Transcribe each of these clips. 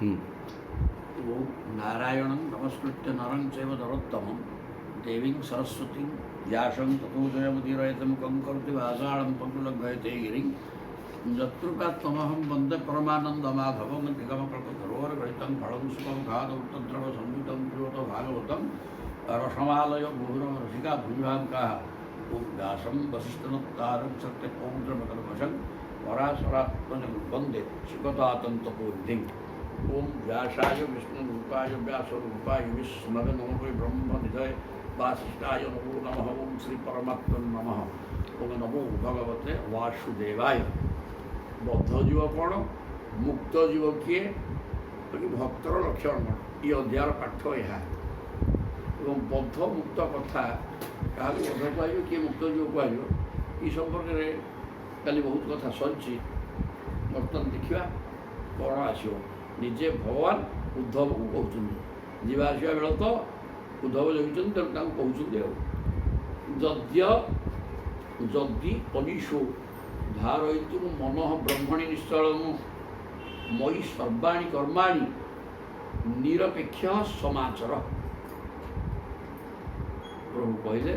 ओम नारायणं नमस्कृत्य नरं चैव नरोत्तमं देवीं सरस्वतीं व्यासं ततो जयमुदीरयेतमुखं करोति वाचालं पङ्कुलग्धयते गिरिं यत्कृपात्तमहं वन्दे परमानन्दमाधवं निगमकल्पतरोर्गणितं फलं सुखमुखादौतद्रवसंयुतं प्रियतो भागवतं रसमालय मुहुरं रसिका भूमिभावकाः ॐ व्यासं वसिष्ठनप्तारं सत्यपौत्रमकल्मषं पराशरात्मजं वन्दे सुगतातन्तपोधिम् ओम व्यासाय विष्णुरूपाय व्यासरूपाय विष्णवे ब्रह्मनिधये वासिष्ठाय नमो नमः। ओम श्री परमात्मने नमः। ओम नमो भगवते वासुदेवाय। बद्ध जीव कौन, मुक्त जीव किए, भक्तर लक्षण कौन, ये अध्याय पाठ यह। बद्ध मुक्त कथा क्या बद्ध कह किए मुक्त जीव कह संपर्क में काली बहुत कथा सरी बर्तमान देखा कौन आसो निजे भगवान उद्धव को कहते जावासवा बेल तो उद्धव जगुन तेणु कहते जदि अनिशो धारयतु मन ब्रह्मणि निश्चल मयि सर्वाणी कर्माणि निरपेक्ष समाचर। प्रभु कहले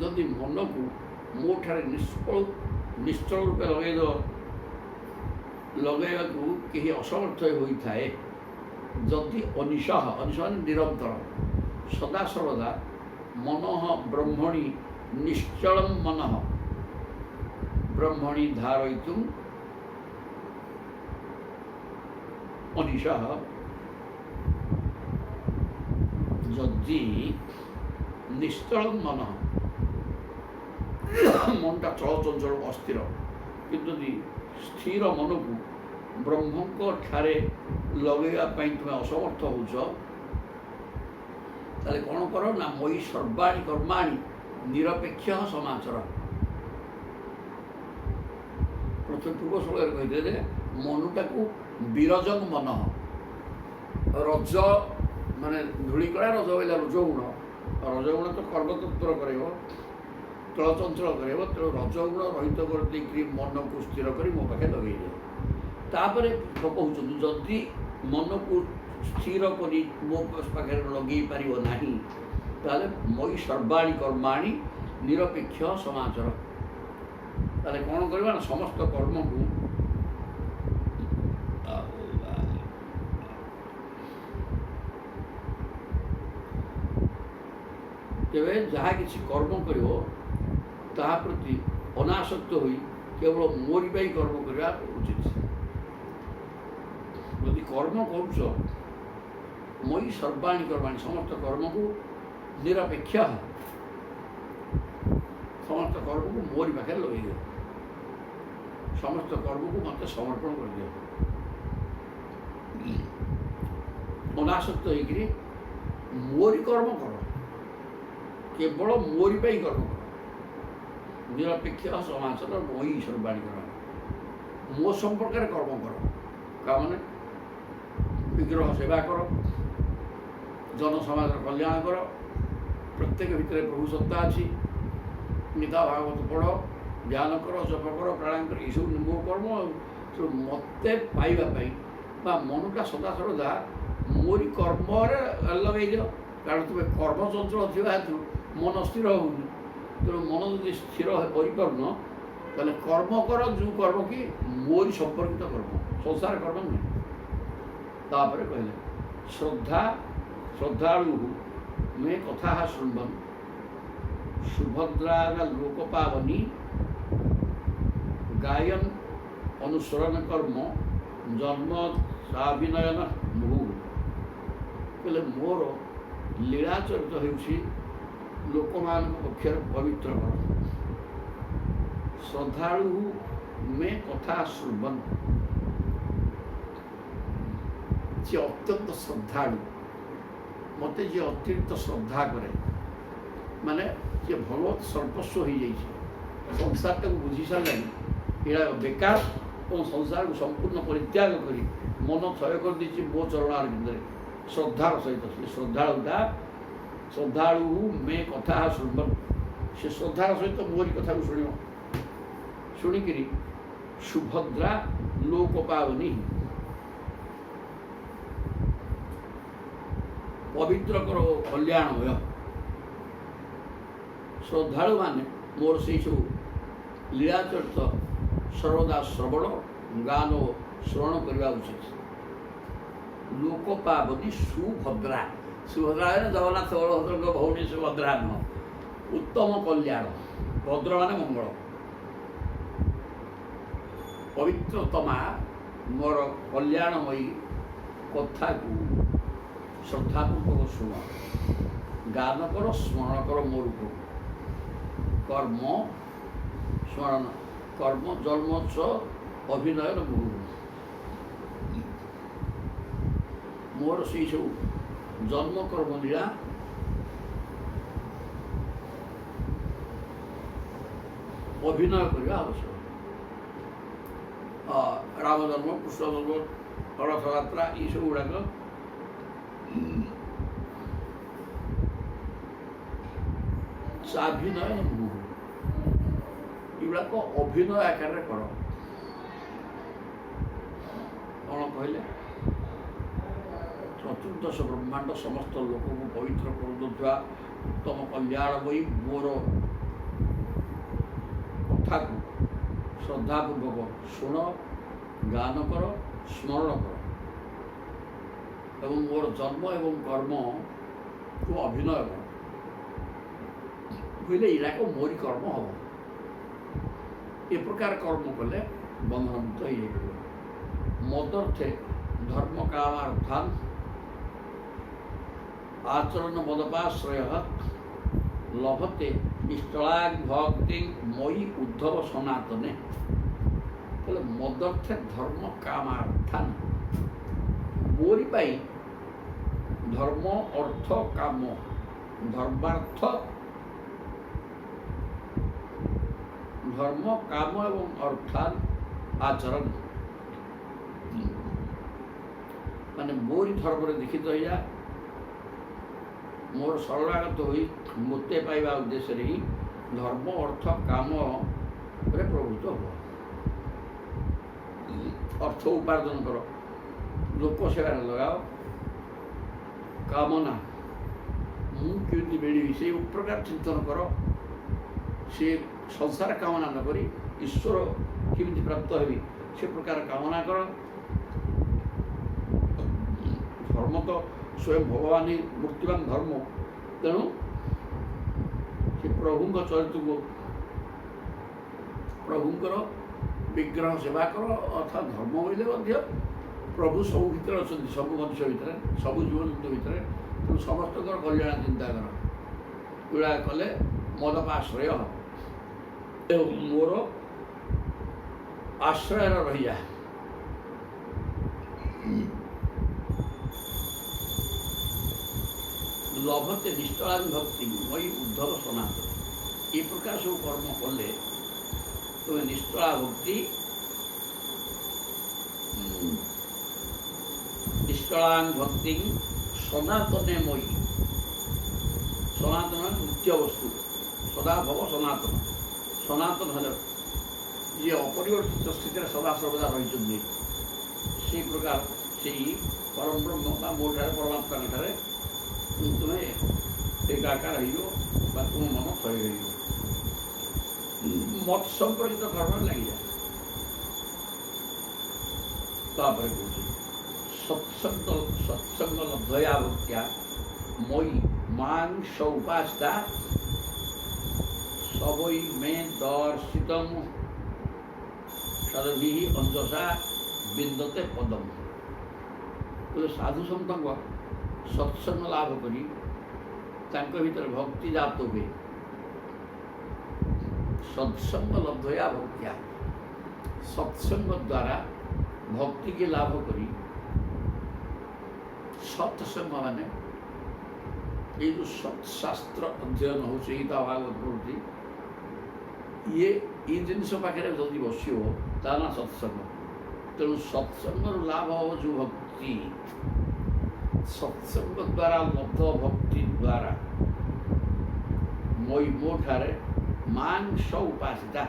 जदि मन को मो ठारे निश्चल रूपे लगेगा कहीं असमर्थ होता है जदि अनिशः अनिशः निरंतर सदा सर्वदा मन ब्रह्मणि निश्चल मन ब्रह्मणि धारयितुम अनिशः जदि निश्चल मन मनटा चलचंचल अस्थिर किंतु स्थिर मन को ब्रह्म को ठारे लगेवाई तुम्हें असमर्थ होते कौन कर ना मयि सर्वाणी कर्माणि निरपेक्ष समाचर। प्रथम पूर्व श्लोक कहते मनुटा को विरजंग मन रज माने धूलिकड़ा रज बोला रजगुण रजगुण तो कर्मतत्पर कर चलचंचल कर तेणु रजगुण रहित कर मन को स्थिर कर मो पाखे लगे तापर कहते जदि मन को स्थिर कर मो पाखे लगे पार ना ताले मयि सर्वाणी कर्माणि निरपेक्ष समाचर। ताले कौन करवा ना समस्त कर्म को तेरे जहाँ किसी कर्म करिवो ताहा प्रति अनासक्त होई केवल मोरी पाई कर्म करवा उचित। यदि कर्म करुच मयि सर्वाणी कर्माणि समस्त कर्म को निरपेक्ष समस्त कर्म को मोरी पाखे लगे दियो समस्त कर्म को मत समर्पण कर दियो अनासक्त होकर मोरी कर्म कर केवल मोरी पाई कर्म कर निरपेक्ष समाचार मयि सर्वाणी कर्म मो संपर्क कर्म कर क्या मैंने विग्रह सेवा कर जनसमाज कल्याण कर प्रत्येक भितर प्रभु सत्ता अच्छी गीता भागवत पढ़ ध्यान कर जप कर प्राणायाम कर यू मो कर्म सब मत पाइबापी मनटा सदा सर्वदा मोरी कर्म लगे दियो कारण तुम्हें कर्म चंचल थी हेतु मन स्थिर होनी तेणु मन जो स्थिर करन ताले कर्म कर जो कर्म कि मोरी संपर्कित कर्म संसार कर्म नुहे। तापर कहले श्रद्धालु में कथा शुण्वन सुभद्रा लोकपावनी गायन अनुसरण कर्म जन्म साभिनयन मुहु कहले मोर लीला चरित होउछि लोकमान पक्षर पवित्र कर श्रद्धालु में कथा शुण्वन जी अत्यंत श्रद्धालु मत जी अतिरिक्त श्रद्धा करे माने जी भगवत सर्वस्व हो जाइए संसार को बुझी सारे यहाँ बेकार और संसार को संपूर्ण परित्याग कर मन क्षय कर दी मो चरणार भितर श्रद्धार सहित श्रद्धालु में कथा शुण्वन से श्रद्धार सहित मोरी कथा को शुणिकी सुभद्रा लोकपावनी ପବିତ୍ର କର ଓ କଲ୍ୟାଣମୟ। ଶ୍ରଦ୍ଧାଳୁ ମାନେ ମୋର ସେଇ ସବୁ ଲୀଳାଚରିତ ସର୍ବଦା ଶ୍ରବଣ ଗାନ ଓ ଶ୍ରବଣ କରିବା ଉଚିତ। ଲୋକପାବନି ସୁଭଦ୍ରା, ସୁଭଦ୍ରା ଜଗନ୍ନାଥ ବଳଭଦ୍ରଙ୍କ ଭଉଣୀ ସୁଭଦ୍ରା ନୁହଁ, ଉତ୍ତମ କଲ୍ୟାଣ, ଭଦ୍ର ମାନେ ମଙ୍ଗଳ। ପବିତ୍ରତମା ମୋର କଲ୍ୟାଣମୟୀ କଥାକୁ ଶ୍ରଦ୍ଧାପୂର୍ବକ ଶୁଣ, ଗାନ କର, ସ୍ମରଣ କର ମୋର କର୍ମ ସ୍ମରଣ, କର୍ମ ଜନ୍ମୋତ୍ସ ଅଭିନୟର ଗୁରୁ। ମୋର ସେଇ ସବୁ ଜନ୍ମ କର୍ମ ଲୀଳା ଅଭିନୟ କରିବା ଆବଶ୍ୟକ। ରାମ ଜନ୍ମ, କୃଷ୍ଣ ଜନ୍ମ, ରଥଯାତ୍ରା ଏଇସବୁ ଗୁଡ଼ାକ ଅଭିନୟ ନୁହଁ, ଏଗୁଡ଼ାକ ଅଭିନୟ ଆକାରରେ କର। କ'ଣ କହିଲେ? ଚତୁର୍ଦ୍ଦଶ ବ୍ରହ୍ମାଣ୍ଡ ସମସ୍ତ ଲୋକଙ୍କୁ ପବିତ୍ର କରୁଥିବା ଉତ୍ତମ କଲ୍ୟାଣମୟୀ ମୋର କଥାକୁ ଶ୍ରଦ୍ଧାପୂର୍ବକ ଶୁଣ, ଗାନ କର, ସ୍ମରଣ କର ଏବଂ ମୋର ଜନ୍ମ ଏବଂ କର୍ମକୁ ଅଭିନୟ କର। କହିଲେ ଏଇରାକ ମୋରି କର୍ମ ହବ। ଏ ପ୍ରକାର କର୍ମ କଲେ ବନ୍ଧନମୁକ୍ତ ହେଇଯାଇପାରିବ। ମଦର୍ଥେ ଧର୍ମ କାମାର୍ଥାନ୍ ଆଚରଣ ମଦପାଶ୍ରୟ ଲଭତେ ଇଷ୍ଟଳାଂ ଭକ୍ତି ମୟି ଉଦ୍ଧବ ସନାତନେ। କହିଲେ ମଦର୍ଥେ ଧର୍ମ କାମାର୍ଥାନ୍, ମୋରି ପାଇଁ ଧର୍ମ ଅର୍ଥ କାମ, ଧର୍ମାର୍ଥ ଧର୍ମ କାମ ଏବଂ ଅର୍ଥାତ୍ ଆଚରଣ ମାନେ ମୋରି ଧର୍ମରେ ଦୀକ୍ଷିତ ହେଇଯା, ମୋର ଶରଣାଗତ ହୋଇ ମୋତେ ପାଇବା ଉଦ୍ଦେଶ୍ୟରେ ହିଁ ଧର୍ମ ଅର୍ଥ କାମରେ ପ୍ରବୃତ୍ତ ହୁଅ। ଅର୍ଥ ଉପାର୍ଜନ କର, ଲୋକ ସେବାରେ ଲଗାଅ, କାମନା ମୁଁ କେମିତି ମିଳିବି ସେଇ ପ୍ରକାର ଚିନ୍ତନ କର। ସେ ସଂସାର କାମନା ନ କରି ଈଶ୍ୱର କେମିତି ପ୍ରାପ୍ତ ହେବି ସେ ପ୍ରକାର କାମନା କର। ଧର୍ମ ତ ସ୍ୱୟଂ ଭଗବାନ ହିଁ ମୂର୍ତ୍ତିମାନ ଧର୍ମ, ତେଣୁ ସେ ପ୍ରଭୁଙ୍କ ଚରିତ୍ରକୁ ପ୍ରଭୁଙ୍କର ବିଗ୍ରହ ସେବା କର। ଅର୍ଥାତ୍ ଧର୍ମ ବୋଇଲେ ମଧ୍ୟ ପ୍ରଭୁ ସବୁ ଭିତରେ ଅଛନ୍ତି, ସବୁ ମଣିଷ ଭିତରେ, ସବୁ ଜୀବଜନ୍ତୁ ଭିତରେ, ତେଣୁ ସମସ୍ତଙ୍କର କଲ୍ୟାଣ ଚିନ୍ତା କର। ଏଗୁଡ଼ା କଲେ ମଦପାଶ୍ରୟ ହେବ ଏବଂ ମୋର ଆଶ୍ରୟରେ ରହିଯା। ଲଭତେ ନିଷ୍ଠଳାଂ ଭକ୍ତି ମୟି ଉଦ୍ଧବ ସନାତନ। ଏ ପ୍ରକାର ସବୁ କର୍ମ କଲେ ତୁମେ ନିଷ୍ଠଳା ଭକ୍ତି, ନିଷ୍ଠଳାଂ ଭକ୍ତି ସନାତନେ ମୟି, ସନାତନ ନିତ୍ୟ ବସ୍ତୁ, ସଦାଭବ ସନାତନ। ସନାତନ ହେଲେ ଯିଏ ଅପରିବର୍ତ୍ତିତ ସ୍ଥିତିରେ ସଦାସର୍ବଦା ରହିଛନ୍ତି, ସେଇ ପ୍ରକାର ସେଇ ପରମ ବ୍ରହ୍ମ ବା ମୋ ଠାରେ ପରମାତ୍ମାଙ୍କ ଠାରେ ତୁମେ ଏକାକାର ହେଇଯିବ ବା ତୁମ ମନ ଥୟ ହେଇଯିବ। ମତ ସମ୍ପର୍କିତ କର୍ମରେ ଲାଗିଯାଏ। ତାପରେ କହୁଛି ସତ୍ସଙ୍ଗ ଲବ୍ଧୟା ଭକ୍ତ୍ୟା ମୟି ମାଂ ସୌପାସ୍ତା ସବৈ ମେ ଦର୍ଶିତଂ ସଦଭିଃ ଅଞ୍ଜସା ବିନ୍ଦତେ ପଦମ୍। ସାଧୁ ସନ୍ତଙ୍କ ସତ୍ସଙ୍ଗ ଲାଭ କରି ତାଙ୍କ ଭିତରେ ଭକ୍ତି ଜାତ ହୁଏ। ସତ୍ସଙ୍ଗ ଲବ୍ଧୟା ଭକ୍ତ୍ୟା, ସତ୍ସଙ୍ଗ ଦ୍ୱାରା ଭକ୍ତିକି ଲାଭ କରି, ସତ୍ସଙ୍ଗ ମାନେ ଏଇ ଯେଉଁ ସତ୍ଶାସ୍ତ୍ର ଅଧ୍ୟୟନ ହେଉଛି ଗୀତା ଭାଗବତ ପ୍ରଭୃତି, ଇଏ ଏଇ ଜିନିଷ ପାଖରେ ଯଦି ବସିବ ତା ନା ସତ୍ସଙ୍ଗ। ତେଣୁ ସତ୍ସଙ୍ଗରୁ ଲାଭ ହେବ ଯେଉଁ ଭକ୍ତି, ସତ୍ସଙ୍ଗ ଦ୍ୱାରା ଲବ୍ଧ ଭକ୍ତି ଦ୍ୱାରା ମୟି ମୋ ଠାରେ ମାଂ ସୌପାସିତା,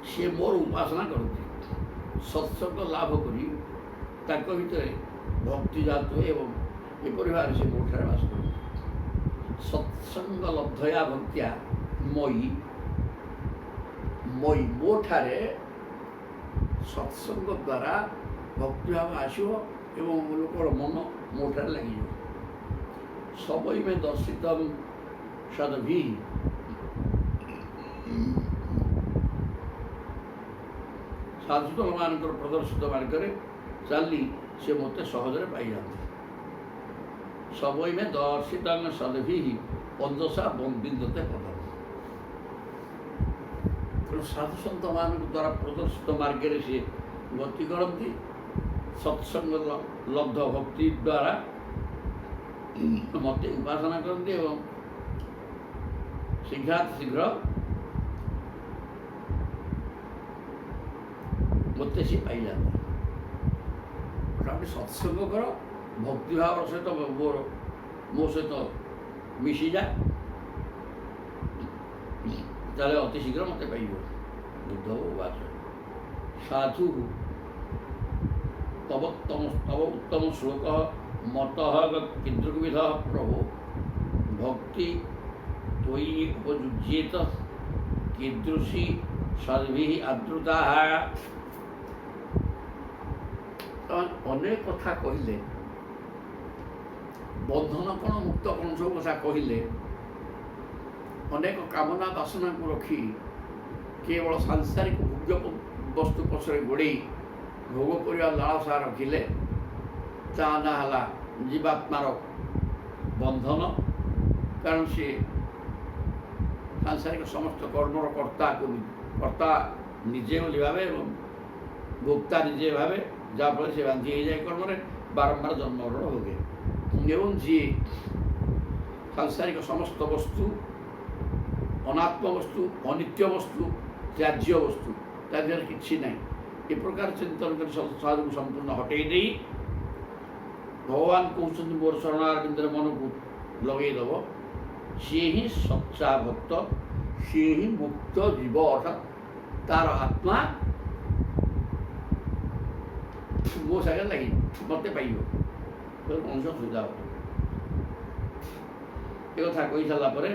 ସିଏ ମୋର ଉପାସନା କରନ୍ତି। ସତ୍ସଙ୍ଗ ଲାଭ କରି ତାଙ୍କ ଭିତରେ ଭକ୍ତି ଜାତ ହୁଏ ଏବଂ ଏପରି ଭାବରେ ସେ ମୋଠାରେ ବାସ କରନ୍ତି। ସତ୍ସଙ୍ଗ ଲବ୍ଧୟା ଭକ୍ତିଆ ମୟି ମୟି ମୋଠାରେ ସତ୍ସଙ୍ଗ ଦ୍ୱାରା ଭକ୍ତିଭାବ ଆସିବ ଏବଂ ଲୋକର ମନ ମୋଠାରେ ଲାଗିଯିବ। ସବଇ ମେ ଦର୍ଶିତମ୍ ସଦଭି ସାଧୁତମାନଙ୍କର ପ୍ରଦର୍ଶିତ ମାର୍ଗରେ ଚାଲି ସେ ମୋତେ ସହଜରେ ପାଇଯାଆନ୍ତି। ସବଇ ମେ ଦର୍ଶିତମ୍ ସଦଭି ପନ୍ଦସା ବିନ୍ଦତେ ପଦ। ତେଣୁ ସାଧୁସନ୍ତମାନଙ୍କ ଦ୍ୱାରା ପ୍ରଦର୍ଶିତ ମାର୍ଗରେ ସିଏ ଗତି କରନ୍ତି। ସତ୍ସଙ୍ଗ ଲବ୍ଧ ଭକ୍ତି ଦ୍ୱାରା ମୋତେ ଉପାସନା କରନ୍ତି ଏବଂ ଶୀଘ୍ର ମୋତେ ସେ ପାଇଯାଆନ୍ତି। ସତ୍ସଙ୍ଗ କର, ଭକ୍ତିଭାବର ସହିତ ମୋ ସହିତ ମିଶିଯା, ତାହେଲେ ଅତି ଶୀଘ୍ର ମୋତେ ପାଇବ। ବୁଦ୍ଧ ଉବାଚ ସାଧୁ ତବ ଉତ୍ତମ ଶ୍ଲୋକ ମତଃ କିଦୃଗ୍ବିଧ ପ୍ରଭୁ ଭକ୍ତି ତ୍ୱୟି ଉପଯୁଜ୍ୟେତ କୀଦୃଶୀ ସଦ୍ଭିଃ ଆଦୃତା। ଅନେକ କଥା କହିଲେ, ବନ୍ଧନ କ'ଣ ମୁକ୍ତ କ'ଣ ସବୁ କଥା କହିଲେ। ଅନେକ କାମନା ବାସନାକୁ ରଖି କେବଳ ସାଂସାରିକ ଭୋଗ୍ୟ ବସ୍ତୁ ପଛରେ ଗୋଡ଼େଇ ଭୋଗ କରିବା ଲାଳସା ରଖିଲେ ତା ନାଁ ହେଲା ଜୀବାତ୍ମାର ବନ୍ଧନ। କାରଣ ସିଏ ସାଂସାରିକ ସମସ୍ତ କର୍ମର କର୍ତ୍ତା ନିଜେ ବୋଲି ଭାବେ ଏବଂ ଭୋକ୍ତା ନିଜେ ଭାବେ, ଯାହାଫଳରେ ସେ ବାନ୍ଧି ହେଇଯାଏ କର୍ମରେ, ବାରମ୍ବାର ଜନ୍ମମରଣ ଭୋଗେ। ଏବଂ ଯିଏ ସାଂସାରିକ ସମସ୍ତ ବସ୍ତୁ ଅନାତ୍ମ ବସ୍ତୁ, ଅନିତ୍ୟ ବସ୍ତୁ, ତ୍ୟାଜ୍ୟ ବସ୍ତୁ, ତା ଦେହରେ କିଛି ନାହିଁ, ଏ ପ୍ରକାର ଚିନ୍ତନ କରି ସାଧୁକୁ ସମ୍ପୂର୍ଣ୍ଣ ହଟେଇ ଦେଇ ଭଗବାନ କହୁଛନ୍ତି ମୋର ଶରଣାରବିନ୍ଦରେ ମନକୁ ଲଗେଇଦେବ, ସିଏ ହିଁ ସଚ୍ଚା ଭକ୍ତ, ସିଏ ହିଁ ମୁକ୍ତ ଜୀବ। ଅର୍ଥାତ୍ ତାର ଆତ୍ମା ମୋ ସାଙ୍ଗରେ ଲାଗି ମୋତେ ପାଇବ, କୌଣସି ଅସୁବିଧା ହେବ। ଏ କଥା କହିସାରିଲା ପରେ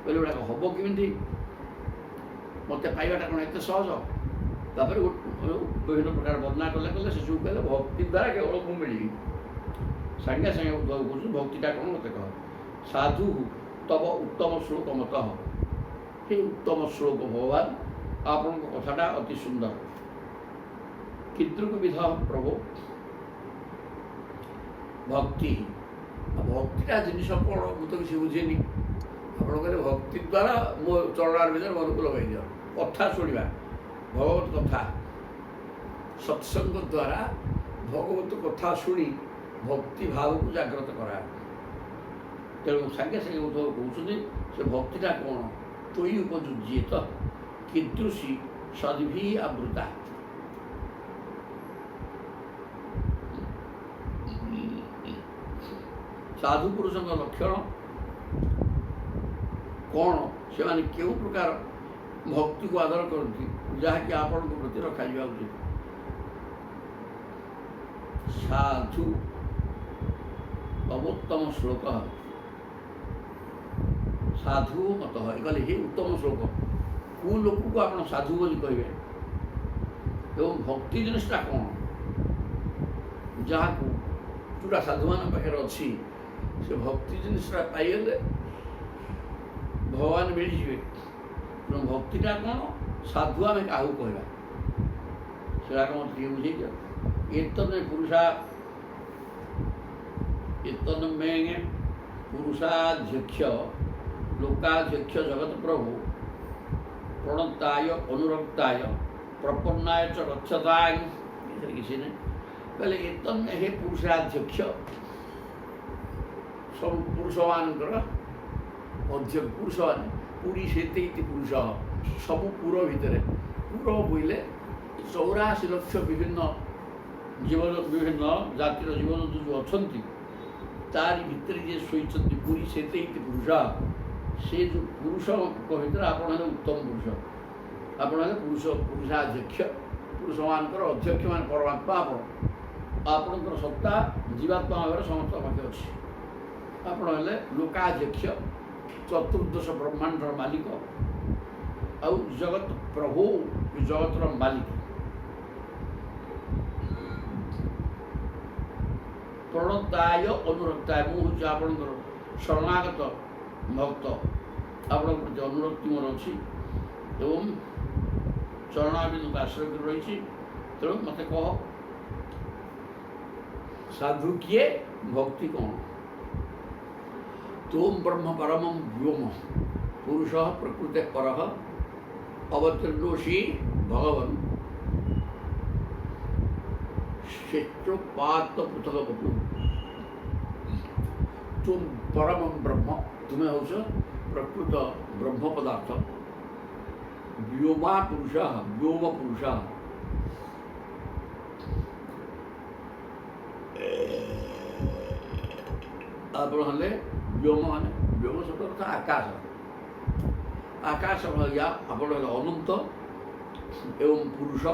କହିଲେ ଗୁଡ଼ାକ ହେବ କେମିତି, ମୋତେ ପାଇବାଟା କ'ଣ ଏତେ ସହଜ? ତାପରେ ବିଭିନ୍ନ ପ୍ରକାର ବର୍ଣ୍ଣନା କଲେ ସେସବୁ କହିଲେ ଭକ୍ତି ଦ୍ୱାରା କେବଳ ମୁଁ ମିଳିବି। ସାଙ୍ଗେ ସାଙ୍ଗେ ଉଦ୍ଭବ କରୁଛୁ ଭକ୍ତିଟା କ'ଣ ମୋତେ କହ। ସାଧୁ ତବ ଉତ୍ତମ ଶ୍ଲୋକ ମତଃ, ସେ ଉତ୍ତମ ଶ୍ଲୋକ ଭଗବାନ ଆପଣଙ୍କ କଥାଟା ଅତି ସୁନ୍ଦର। କିଦୃଗ୍ବିଧ ପ୍ରଭୁ ଭକ୍ତି, ଭକ୍ତିଟା ଜିନିଷ କ'ଣ ମୁଁ ତ କିଛି ବୁଝେନି। ଆପଣ କହିଲେ ଭକ୍ତି ଦ୍ୱାରା ମୋ ଚରଣାର ଭିତରେ ମନକୁ ଲଗାଇ ଦିଅ। କଥା ଶୁଣିବା, ଭଗବତ କଥା, ସତ୍ସଙ୍ଗ ଦ୍ୱାରା ଭଗବତ କଥା ଶୁଣି ଭକ୍ତି ଭାବକୁ ଜାଗ୍ରତ କରାଏ। ତେଣୁ ସାଙ୍ଗେ ସାଙ୍ଗେ ଉଦ୍ଧବ କହୁଛନ୍ତି ସେ ଭକ୍ତିଟା କ'ଣ, ତ୍ୱୟି ଉପଯୁଜ୍ୟେତ କୀଦୃଶୀ ସଦ୍ଭିଃ ଆବୃତା। ସାଧୁ ପୁରୁଷଙ୍କ ଲକ୍ଷଣ କ'ଣ, ସେମାନେ କେଉଁ ପ୍ରକାର ଭକ୍ତିକୁ ଆଦର କରନ୍ତି, ଯାହାକି ଆପଣଙ୍କ ପ୍ରତି ରଖାଯିବା ଉଚିତ। ସାଧୁ ତବୋତ୍ତମ ଶ୍ଲୋକ ସାଧୁ ମତଃ, କହିଲେ ହିଁ ଉତ୍ତମ ଶ୍ଲୋକ। କେଉଁ ଲୋକକୁ ଆପଣ ସାଧୁ ବୋଲି କହିବେ ଏବଂ ଭକ୍ତି ଜିନିଷଟା କ'ଣ, ଯାହାକୁ ଯେଉଁଟା ସାଧୁମାନଙ୍କ ପାଖରେ ଅଛି, ସେ ଭକ୍ତି ଜିନିଷଟା ପାଇଗଲେ ଭଗବାନ ମିଳିଯିବେ। ତେଣୁ ଭକ୍ତିଟା କ'ଣ, ସାଧୁ ଆମେ କାହାକୁ କହିବା, ସେଟା କ'ଣ ଟିକେ ବୁଝେଇ ଦିଅ। ଏତନ୍ମେ ପୁରୁଷାଧ୍ୟକ୍ଷ ଲୋକାଧ୍ୟକ୍ଷ ଜଗତ ପ୍ରଭୁ ପ୍ରଣତାୟ ଅନୁରକ୍ତାୟ ପ୍ରପନ୍ନାୟ च ଗଚ୍ଛତାୟ, ଏଥିରେ କିଛି ନାହିଁ। କହିଲେ ଏତନ୍ମେ ହେ ପୁରୁଷାଧ୍ୟକ୍ଷ, ସବୁ ପୁରୁଷମାନଙ୍କର ଅଧ୍ୟକ୍ଷ, ପୁରୁଷମାନେ ପୁରୀ ସେତେ ଇତି ପୁରୁଷ, ସବୁ ପୁର ଭିତରେ, ପୁର ବୋଇଲେ 84 ଲକ୍ଷ ବିଭିନ୍ନ ଜାତିର ଜୀବଜନ୍ତୁ ଯେଉଁ ଅଛନ୍ତି, ତାରି ଭିତରେ ଯିଏ ଶୋଇଛନ୍ତି ପୁରୀ ସେତେ ଇତି ପୁରୁଷ। ସେ ଯେଉଁ ପୁରୁଷଙ୍କ ଭିତରେ ଆପଣ ହେଲେ ଉତ୍ତମ ପୁରୁଷ, ଆପଣ ହେଲେ ପୁରୁଷାଧ୍ୟକ୍ଷ, ପୁରୁଷମାନଙ୍କର ଅଧ୍ୟକ୍ଷ ମାନେ ପରମାତ୍ମା ଆପଣ। ଆପଣଙ୍କର ସତ୍ତା ଜୀବାତ୍ମା ଭାବରେ ସମସ୍ତ ପାଖେ ଅଛି। ଆପଣ ହେଲେ ଲୋକାଧ୍ୟକ୍ଷ, ଚତୁର୍ଦ୍ଦଶ ବ୍ରହ୍ମାଣ୍ଡର ମାଲିକ, ଆଉ ଜଗତ ପ୍ରଭୁ, ଜଗତର ମାଲିକ। ପ୍ରଣତାୟ ଅନୁରକ୍ତାୟ, ମୁଁ ହେଉଛି ଆପଣଙ୍କର ଶରଣାଗତ ଭକ୍ତ, ଆପଣଙ୍କ ପ୍ରତି ଅନୁରକ୍ତି ମୋର ଅଛି ଏବଂ ଚରଣାବିନ୍ଦୁକୁ ଆଶ୍ରୟ କରି ରହିଛି। ତେଣୁ ମୋତେ କହ, ସାଧୁ କିଏ, ଭକ୍ତି କ'ଣ? ତୋମ୍ ବ୍ରହ୍ମ ପରମଂ ବ୍ୟୋମ ପୁରୁଷ ପ୍ରକୃତେ ପରଃ ଅବତୀର୍ଣ୍ଣୋଷି ଭଗବନ୍ ଶ୍ରେଷ୍ଠୋପାତ ପୃଥକ ବପୁ। ତୁମ ପରମ ବ୍ରହ୍ମ, ତୁମେ ହେଉଛ ପ୍ରକୃତ ବ୍ରହ୍ମ ପଦାର୍ଥ। ବ୍ୟୋମା ପୁରୁଷ, ବ୍ୟୋମ ପୁରୁଷ, ଆପଣ ହେଲେ ବ୍ୟୋମ, ମାନେ ବ୍ୟୋମ ଶବ୍ଦ ଅର୍ଥ ଆକାଶ। ଆକାଶ ଭଳିଆ ଆପଣ ହେଲେ ଅନନ୍ତ ଏବଂ ପୁରୁଷ।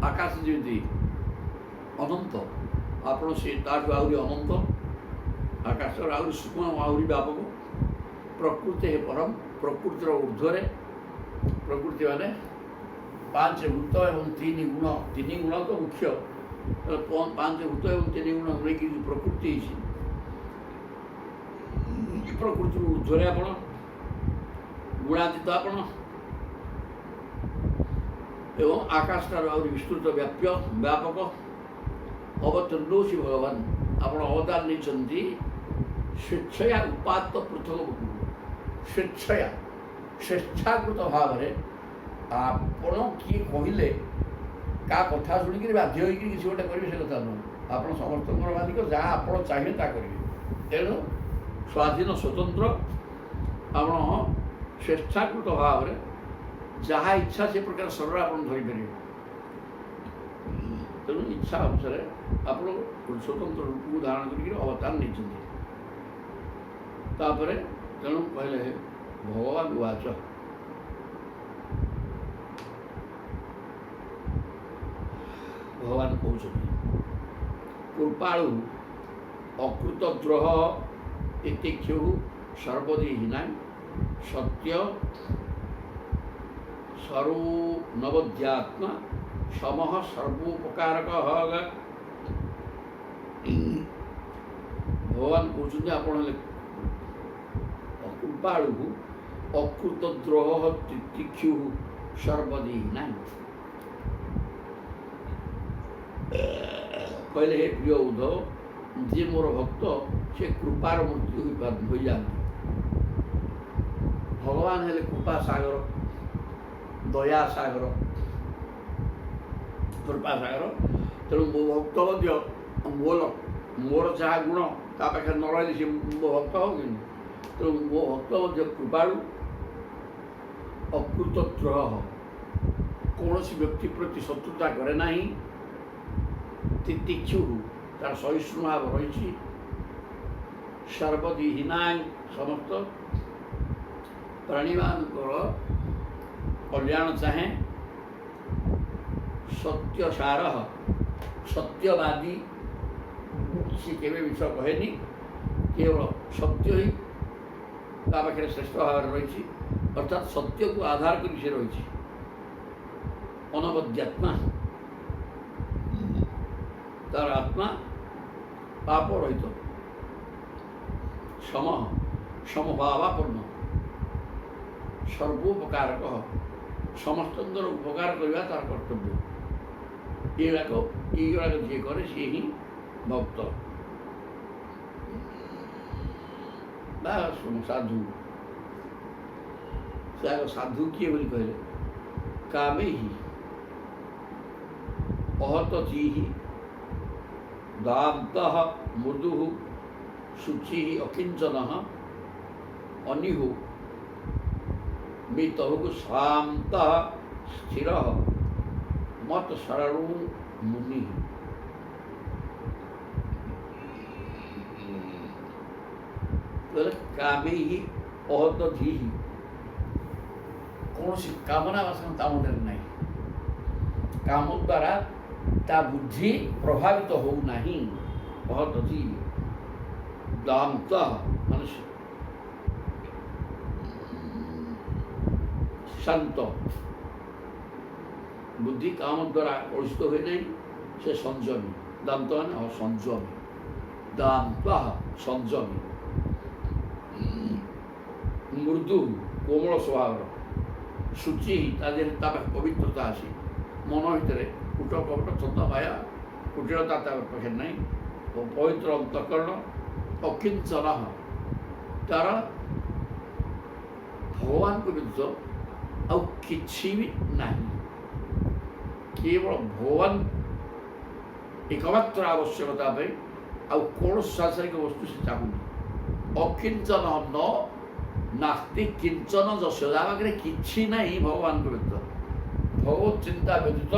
ଆକାଶ ଯେମିତି ଅନନ୍ତ, ଆପଣ ସେ ତାଠୁ ଆହୁରି ଅନନ୍ତ, ଆକାଶର ଆହୁରି ସୂକ୍ଷ୍ମ, ଆହୁରି ବ୍ୟାପକ। ପ୍ରକୃତି ହେ ପରମ, ପ୍ରକୃତିର ଉର୍ଦ୍ଧ୍ୱରେ। ପ୍ରକୃତି ମାନେ ପାଞ୍ଚ ଭୂତ ଏବଂ ତିନି ଗୁଣ। ତିନି ଗୁଣ ତ ମୁଖ୍ୟ, ପାଞ୍ଚ ଭୂତ ଏବଂ ତିନି ଗୁଣ ନେଇକି ପ୍ରକୃତି ହେଇଛି। ପ୍ରକୃତିର ଉର୍ଦ୍ଧ୍ୱରେ ଆପଣ, ଗୁଣାତୀତ ଆପଣ, ଏବଂ ଆକାଶଠାରୁ ଆହୁରି ବିସ୍ତୃତ ବ୍ୟାପକ। ଅବତୀର୍ଣ୍ଣୋଷି ଭଗବାନ, ଆପଣ ଅବତାର ନେଇଛନ୍ତି ସ୍ୱେଚ୍ଛୟା ଉପାତ୍ତ ପୃଥକ ବପୁ। ସ୍ୱେଚ୍ଛୟା, ସ୍ୱେଚ୍ଛାକୃତ ଭାବରେ ଆପଣ କିଏ କହିଲେ କାହା କଥା ଶୁଣିକିରି ବାଧ୍ୟ ହୋଇକିରି କିଛି ଗୋଟେ କରିବେ ସେ କଥା ନୁହଁ। ଆପଣ ସମସ୍ତଙ୍କର ମାଲିକ, ଯାହା ଆପଣ ଚାହିଁବେ ତାହା କରିବେ। ତେଣୁ ସ୍ୱାଧୀନ ସ୍ୱତନ୍ତ୍ର, ଆପଣ ସ୍ୱେଚ୍ଛାକୃତ ଭାବରେ ଯାହା ଇଚ୍ଛା ସେ ପ୍ରକାର ଶରୀର ଆପଣ ଧରିପାରିବେ। ତେଣୁ ଇଚ୍ଛା ଅନୁସାରେ ଆପଣ ସ୍ୱତନ୍ତ୍ର ରୂପକୁ ଧାରଣ କରିକି ଅବତାର ନେଇଛନ୍ତି। ତାପରେ ତେଣୁ କହିଲେ ଭଗବାନ ଉବାଚ, ଭଗବାନ କହୁଛନ୍ତି, କୃପାଳୁ ଅକୃତ ଦ୍ରୋହ ଇତିକ୍ଷୁ ସର୍ବଦି ହୀନାୟ ସତ୍ୟ ସରୁନବଦ୍ୟାତ୍ମା ସମଃ ସର୍ବୋପକାରକ। ଭଗବାନ କହୁଛନ୍ତି ଆପଣ ହେଲେ କୃପାଳୁ ଅକୃତ ଦ୍ରୋହ ତିତିକ୍ଷୁ ସର୍ବଦି ହୀନାୟ। କହିଲେ ହେ ପ୍ରିୟ ଉଦ୍ଧବ, ଯିଏ ମୋର ଭକ୍ତ ସେ କୃପାର ମୂର୍ତ୍ତି ହୋଇଯାଆନ୍ତି। ଭଗବାନ ହେଲେ କୃପା ସାଗର, ଦୟା ସାଗର, କୃପା ସାଗର। ତେଣୁ ମୋ ଭକ୍ତ ମଧ୍ୟ ମୋର ଯାହା ଗୁଣ ତା ପାଖରେ ନ ରହିଲେ ସେ ମୋ ଭକ୍ତ ହବ କିନ୍ତୁ। ତେଣୁ ମୋ ଭକ୍ତ ମଧ୍ୟ କୃପାଳୁ, ଅକୃତ ଦ୍ରୋହ, କୌଣସି ବ୍ୟକ୍ତି ପ୍ରତି ଶତ୍ରୁତା କରେ ନାହିଁ। ତିତିକ୍ଷୁ, ତାର ସହିଷ୍ଣୁ ଭାବ ରହିଛି। ସର୍ବଦି ହୀନାୟ, ସମସ୍ତ ପ୍ରାଣୀମାନଙ୍କର କଲ୍ୟାଣ ଚାହେଁ। ସତ୍ୟ ସାର, ସତ୍ୟବାଦୀ, ସେ କେବେ ମିଛ କହେନି, କେବଳ ସତ୍ୟ ହିଁ ତା ପାଖରେ ଶ୍ରେଷ୍ଠ ଭାବରେ ରହିଛି। ଅର୍ଥାତ୍ ସତ୍ୟକୁ ଆଧାର କରି ସେ ରହିଛି। ଅନବଦ୍ୟାତ୍ମା, ତାର ଆତ୍ମା ପାପ ରହିତ। ସମଭାବାପନ୍ନ, ସର୍ବୋପକାରକ, ସମସ୍ତଙ୍କର ଉପକାର କରିବା ତାର କର୍ତ୍ତବ୍ୟ। ଏଗୁଡ଼ାକ ଯିଏ କରେ ସିଏ ହିଁ ଭକ୍ତ ବା ସାଧୁ। ସେ ଆଗ ସାଧୁ କିଏ ବୋଲି କହିଲେ, କାମେ ହି ଅହତ ଧିଃ ଦାନ୍ତଃ ମୃଦୁଃ ଶୁଚିଃ ଅକିଞ୍ଚନଃ ଅନିହୁ ମିତଃ ଶାନ୍ତଃ ସ୍ଥିରଃ ମତ୍ ଶରଣୁ ମୁନିଃ। କାମୈଃ ଅହତ ଧିଃ, କୌଣସି କାମନା ବାସନା ତା ମନରେ ନାହିଁ। କାମ ଦ୍ୱାରା ତା ବୁଦ୍ଧି ପ୍ରଭାବିତ ହେଉନାହିଁ। କହନ୍ତି ଦାନ୍ତ ମାନେ ଶାନ୍ତ, ବୁଦ୍ଧି କାମ ଦ୍ୱାରା କଳୁଷିତ ହୁଏ ନାହିଁ, ସେ ସଂଯମୀ। ଦାନ୍ତ ମାନେ ସଂଯମୀ, ଦାନ୍ତ ସଂଯମୀ, ମୃଦୁ କୋମଳ ସ୍ୱଭାବର, ଶୁଚି ତା ଦେହରେ ତା ପବିତ୍ରତା ଅଛି, ମନ ଭିତରେ କୁଟ କପଟ ଛନ୍ଦ ମାୟା କୁଟିଳତା ତା ପାଖରେ ନାହିଁ, ପବିତ୍ର ଅନ୍ତଃକରଣ, ଅକିଞ୍ଚନ, ତାର ଭଗବାନଙ୍କ ବ୍ୟତୀତ ଆଉ କିଛି ବି ନାହିଁ, କେବଳ ଭଗବାନ ଏକମାତ୍ର ଆବଶ୍ୟକତା ପାଇଁ, ଆଉ କୌଣସି ସାଂସାରିକ ବସ୍ତୁ ସେ ଚାହୁଁନି। ଅକିଞ୍ଚନ ନ ନାସ୍ତି କିଞ୍ଚନ ଯଶୋଦା ପାଖରେ କିଛି ନାହିଁ ଭଗବାନଙ୍କ ବ୍ୟତୀତ, ଭଗବତ ଚିନ୍ତା ବ୍ୟତୀତ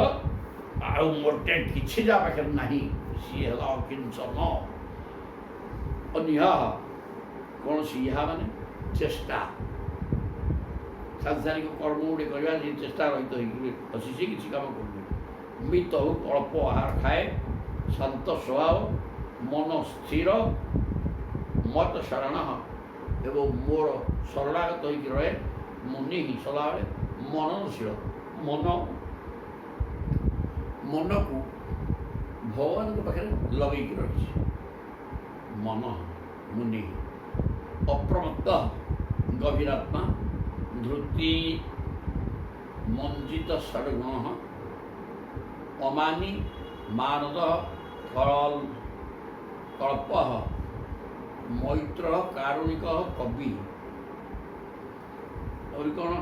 ଆଉ ମୋଟେ କିଛି ଯାହା ପାଖରେ ନାହିଁ, ସିଏ ହେଲା ଅକିଞ୍ଚନ। ଅନିହା, କୌଣସି ଇହା ମାନେ ଚେଷ୍ଟା, ସାଂସାରିକ କର୍ମ ଗୁଡ଼ିକ କରିବା ଯେ ଚେଷ୍ଟା ରହିତ ହେଇକି ଅଛି, ସେ କିଛି କାମ କରୁନି। ମିତ ଅଳ୍ପ ଆହାର ଖାଏ, ଶାନ୍ତ ସ୍ୱଭାବ, ମନ ସ୍ଥିର, ମତ ଶରଣ ଏବଂ ମୋର ଶରଣାଗତ ହୋଇକି ରହେ। ମୁନି ସଦାବେଳେ ମନନଶୀଳ, ମନକୁ ଭଗବାନଙ୍କ ପାଖରେ ଲଗେଇକି ରହିଛି। ମନ ମୁନି ଅପ୍ରମତ୍ତ, ଗଭୀରାତ୍ମା, ଧୃତି ମଞ୍ଜିତ ଷଡ଼ଗୁଣ, ଅମାନି ମାନଦ କଳ୍ପ, ମୈତ୍ର କାରୁଣିକ କବି। ଆହୁରି କ'ଣ?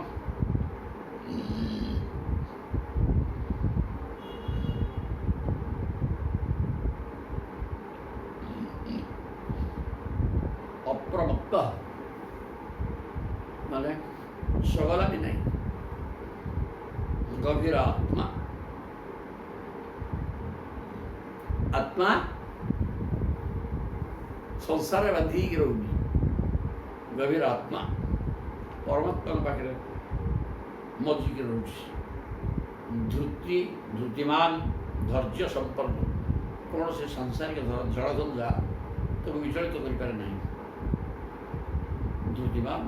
ଅପ୍ରମତ୍ତ ମାନେ ସଗଲା ବି ନାହିଁ, ଗଭୀର ଆତ୍ମା, ଆତ୍ମା ସଂସାରରେ ବାନ୍ଧି ହେଇକି ରହୁନି, ଗଭୀର ଆତ୍ମା ପରମାତ୍ମାଙ୍କ ପାଖରେ ମଜିକି ରହୁଛି। ଧୃତିମାନ, ଧୈର୍ଯ୍ୟ ସମ୍ପନ୍ନ, କୌଣସି ସାଂସାରିକ ଝଡ଼ଝଞ୍ଝା ତାକୁ ବିଚଳିତ କରିପାରେ ନାହିଁ। ଧୃତିମାନ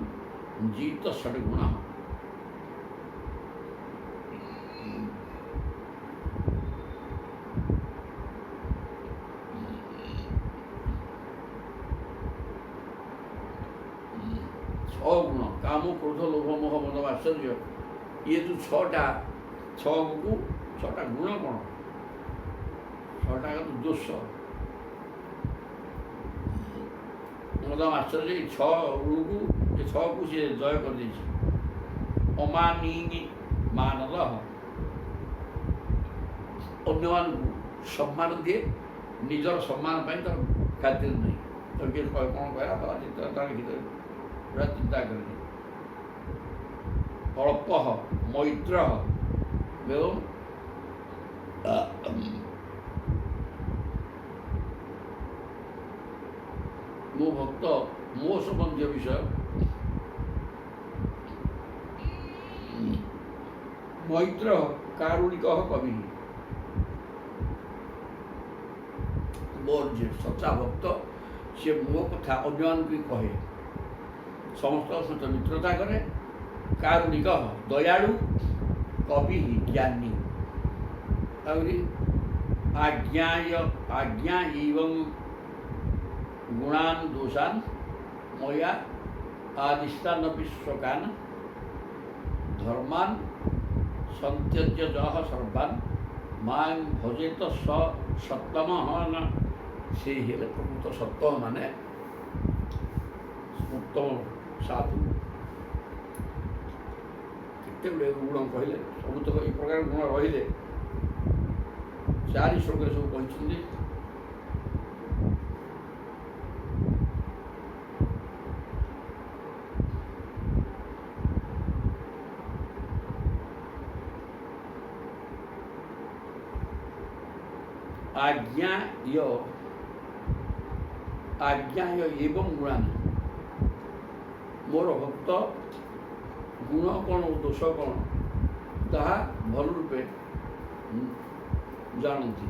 ଜିତ ଷଡ଼ଗୁଣ, ଛଅ ଗୁଣ, କାମ କ୍ରୋଧ ଲୋଭ ମୋହ ମଦ ଆଶ୍ଚର୍ଯ୍ୟ, ଇଏ ଯେଉଁ ଛଅଟା ଗୁଣ କ'ଣ? ଛଅଟା ଦୋଷ, ମଦ ଆଶ୍ଚର୍ଯ୍ୟ, ଏଇ ଛଅକୁ ସିଏ ଜୟ କରିଦେଇଛି। ଅମାନି ମାନଦ, ଅନ୍ୟମାନଙ୍କୁ ସମ୍ମାନ ଦିଏ, ନିଜର ସମ୍ମାନ ପାଇଁ ତାର ଖାତିର ନାହିଁ, ତାକୁ କିଏ କ'ଣ କହିଲା ତାର ଚିନ୍ତା କରେନି। ଅଳ୍ପ ମୈତ୍ର ଏବଂ ମୋ ଭକ୍ତ ମୋ ସମ୍ବନ୍ଧୀୟ ବିଷୟ, ମୈତ୍ର କାରୁଣିକ କବି। ମୋର ଯିଏ ସଚ୍ଚା ଭକ୍ତ ସିଏ ମୋ କଥା ଅନ୍ୟମାନଙ୍କୁ କହେ, ସମସ୍ତଙ୍କ ସହିତ ମିତ୍ରତା କରେ। କାରୁଣିକ ଦୟାଳୁ, କବି ଜ୍ଞାନୀ। ଆହୁରି ଆଜ୍ଞା ଏବଂ ଗୁଣାନ୍ ଦୋଷାନ୍ ମୟା ଆଦିଷ୍ଟାନପି ଶୋକାନ୍, ଧର୍ମାନ୍ ସନ୍ତ୍ୟଜ୍ୟ ଜହ ସର୍ବାନ୍ ମାଂ ଭଜେତ ସ ସତ୍ତମଃ। ସେ ହେଲେ ପ୍ରକୃତ ସତ୍ତମ ମାନେ ଉତ୍ତମ ସାଧୁ। କେତେ ଗୁଡ଼ିଏ ଗୁଣ କହିଲେ, ସବୁତକ ଏହି ପ୍ରକାର ଗୁଣ ରହିଲେ 4 ଶ୍ଲୋକରେ ସବୁ କହିଛନ୍ତି। ଆଜ୍ଞାୟ ଏବଂ ଗୁଣାନ୍, ମୋର ଭକ୍ତ ଗୁଣ କ'ଣ ଓ ଦୋଷ କ'ଣ ତାହା ଭଲ ରୂପେ ଜାଣନ୍ତି।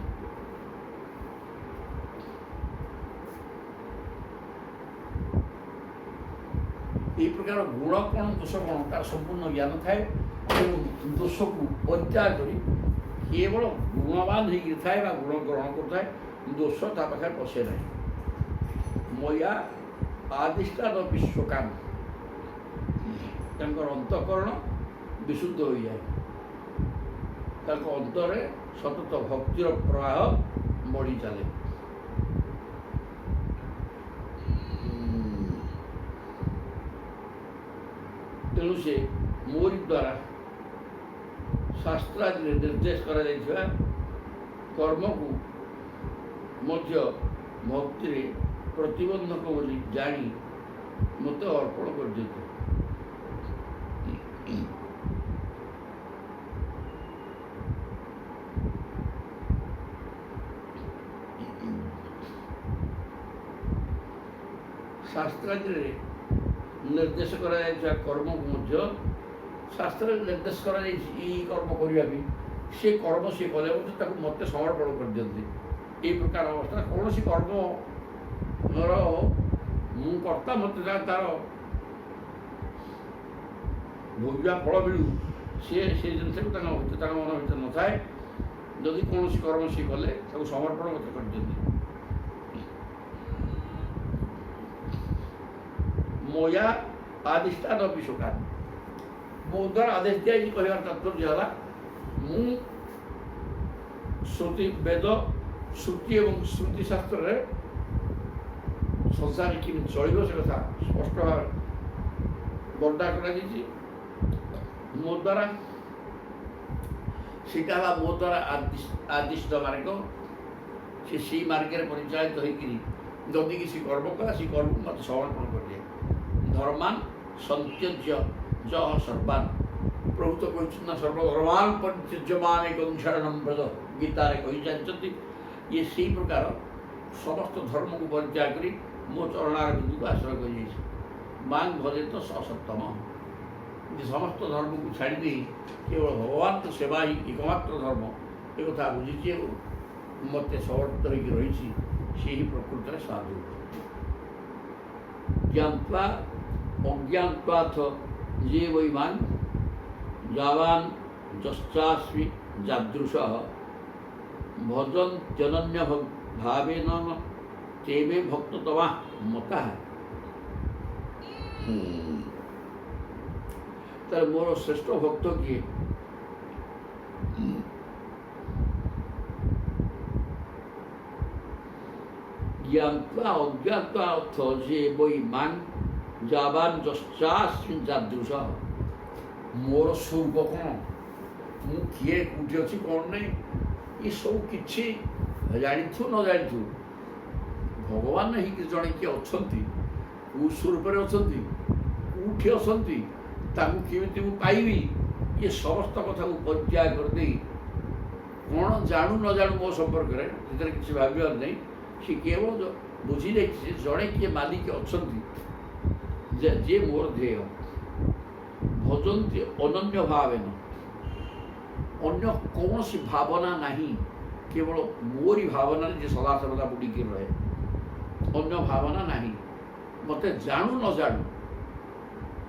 এই প্রকার গুণ কোণ দোষ কোণ তার সম্পূর্ণ জ্ঞান থাকে এবং দোষକୁ ପରିତ୍ୟାଗ କରି କେବଳ ଗୁଣବାନ ହେଇକି ଥାଏ ବା ଗୁଣ ଗ୍ରହଣ କରୁଥାଏ, ଦୋଷ ତା ପାଖରେ ପଶେ ନାହିଁ। ମୟା ଆଦିଷ୍ଠାନ ବିଶ୍ୱକାମ, ତାଙ୍କର ଅନ୍ତଃକରଣ ବିଶୁଦ୍ଧ ହୋଇଯାଏ, ତାଙ୍କ ଅନ୍ତରରେ ସତତ ଭକ୍ତିର ପ୍ରବାହ ବଢ଼ି ଚାଲେ। ତେଣୁ ସେ ମୋରି ଦ୍ୱାରା ଶାସ୍ତ୍ରାଦିରେ ନିର୍ଦ୍ଦେଶ କରାଯାଇଥିବା କର୍ମକୁ ମଧ୍ୟ ଭକ୍ତିରେ ପ୍ରତିବନ୍ଧକ ବୋଲି ଜାଣି ମୋତେ ଅର୍ପଣ କରିଦିଅନ୍ତି। ଶାସ୍ତ୍ରାଦିରେ ନିର୍ଦ୍ଦେଶ କରାଯାଇଥିବା କର୍ମକୁ ମଧ୍ୟ ଶାସ୍ତ୍ରରେ ନିର୍ଦ୍ଦେଶ କରାଯାଇଛି ଏଇ କର୍ମ କରିବା ପାଇଁ, ସେ କର୍ମ ସେ କଲେ ମଧ୍ୟ ତାକୁ ମୋତେ ସମର୍ପଣ କରିଦିଅନ୍ତି। এই ପ୍ରକାର ଅବସ୍ଥା କୌଣସି କର୍ମର ମୁଁ କର୍ତ୍ତା, ମୋତେ ତାର ଭୋଗିବା ଫଳ ମିଳୁ, ସେ ଜିନିଷକୁ ତାଙ୍କ ମନ ଭିତରେ ନଥାଏ। ଯଦି କୌଣସି କର୍ମ ସେ କଲେ ତାକୁ ସମର୍ପଣ ମୋତେ କରିଦିଅନ୍ତି। ମୟା ଆଦିଷ୍ଠାନ ବିଶ୍ୱକାମ, ମୋ ଦ୍ୱାରା ଆଦେଶ ଦିଆଯାଇଛି କହିବାର ତାତ୍ପର୍ଯ୍ୟ ହେଲା ମୁଁ ଶ୍ରୁତି ବେଦ ଶ୍ରୁତି ଏବଂ ଶ୍ରୁତି ଶାସ୍ତ୍ରରେ ସଂସାରରେ କେମିତି ଚଳିବ ସେ କଥା ସ୍ପଷ୍ଟ ଭାବରେ ବର୍ଣ୍ଣନା କରାଯାଇଛି। ମୋ ଦ୍ୱାରା ସେଇଟା ହେଲା ମୋ ଦ୍ୱାରା ଆଦିଷ୍ଟ ମାର୍ଗ, ସେ ସେଇ ମାର୍ଗରେ ପରିଚାଳିତ ହୋଇକରି ଯଦି କିଛି କର୍ମ କଲା ସେ କର୍ମକୁ ମୋତେ ସମର୍ପଣ କରିଦିଏ। ଧର୍ମାନ ସନ୍ତ୍ୟଜ୍ୟ ଜହ ସର୍ବାନ୍, ପ୍ରଭୁ ତ କହିଛନ୍ତି ନା ସର୍ବଧର୍ମାନ ପରିତ୍ୟଜ୍ୟମାନ ଏକଂ ଶରଣଂ ବ୍ରଜ, ଗୀତାରେ କହିଚାଲିଛନ୍ତି। ଇଏ ସେଇ ପ୍ରକାର ସମସ୍ତ ଧର୍ମକୁ ପରିତ୍ୟାଗ କରି ମୋ ଚରଣାର ବିନ୍ଦୁକୁ ଆଶ୍ରୟ କରିଯାଇଛି। ମାଂ ଭଜେ ତ ସସତ୍ତମ, ଯେ ସମସ୍ତ ଧର୍ମକୁ ଛାଡ଼ିଦେଇ କେବଳ ଭଗବାନଙ୍କ ସେବା ହିଁ ଏକମାତ୍ର ଧର୍ମ, ଏ କଥା ବୁଝିଛି ଏବଂ ମୋତେ ସମର୍ପିତ ହୋଇକି ରହିଛି, ସେ ହିଁ ପ୍ରକୃତରେ ସାଧୁ। ଜ୍ଞାତ୍ୱା ଅଜ୍ଞାତ୍ୱାଥ ଯେ ବୈମାନ୍ ଯାବାନ୍ ଯଶ୍ଚାସ୍ମି ଯାଦୃଶଃ ଭଜନ୍ତ୍ୟନନ୍ୟ ଭାବେନ ତେବେ ଭକ୍ତତମା ମତଃ। ତାହେଲେ ମୋର ଶ୍ରେଷ୍ଠ ଭକ୍ତ କିଏ? ଜ୍ଞାତ୍ୱା ଅଜ୍ଞାତ୍ୱା ଅର୍ଥ ଯେ ବୈମାନ୍ ଯାବାନ୍ ଯଶ୍ଚାସ୍ମି ଯାଦୃଶଃ, ମୋର ସ୍ୱରୂପ କ'ଣ, ମୁଁ କିଏ, କେଉଁଠି ଅଛି, କ'ଣ ନାହିଁ, ଏସବୁ କିଛି ଜାଣିଥୁ ନ ଜାଣିଥୁ ଭଗବାନ ହେଇକି ଜଣେ କିଏ ଅଛନ୍ତି, କେଉଁ ସ୍ୱରୂପରେ ଅଛନ୍ତି, କେଉଁଠି ଅଛନ୍ତି, ତାଙ୍କୁ କେମିତି ମୁଁ ପାଇବି, ଏ ସମସ୍ତ କଥାକୁ ପରିତ୍ୟାଗ କରିଦେଇ କ'ଣ ଜାଣୁ ନ ଜାଣୁ ମୋ ସମ୍ପର୍କରେ ସେଥିରେ କିଛି ଭାବିବାର ନାହିଁ। ସେ କେବଳ ବୁଝିଯାଇଛି ଯେ ଜଣେ କିଏ ମାଲିକ ଅଛନ୍ତି, ଯେ ମୋର ଧ୍ୟେୟ। ଭଜନ୍ତି ଅନନ୍ୟ ଭାବେନ, ଅନ୍ୟ କୌଣସି ଭାବନା ନାହିଁ, କେବଳ ମୋରି ଭାବନାରେ ଯେ ସଦାସର୍ବଦା ବୁଡ଼ିକି ରହେ, ଅନ୍ୟ ଭାବନା ନାହିଁ। ମୋତେ ଜାଣୁ ନ ଜାଣୁ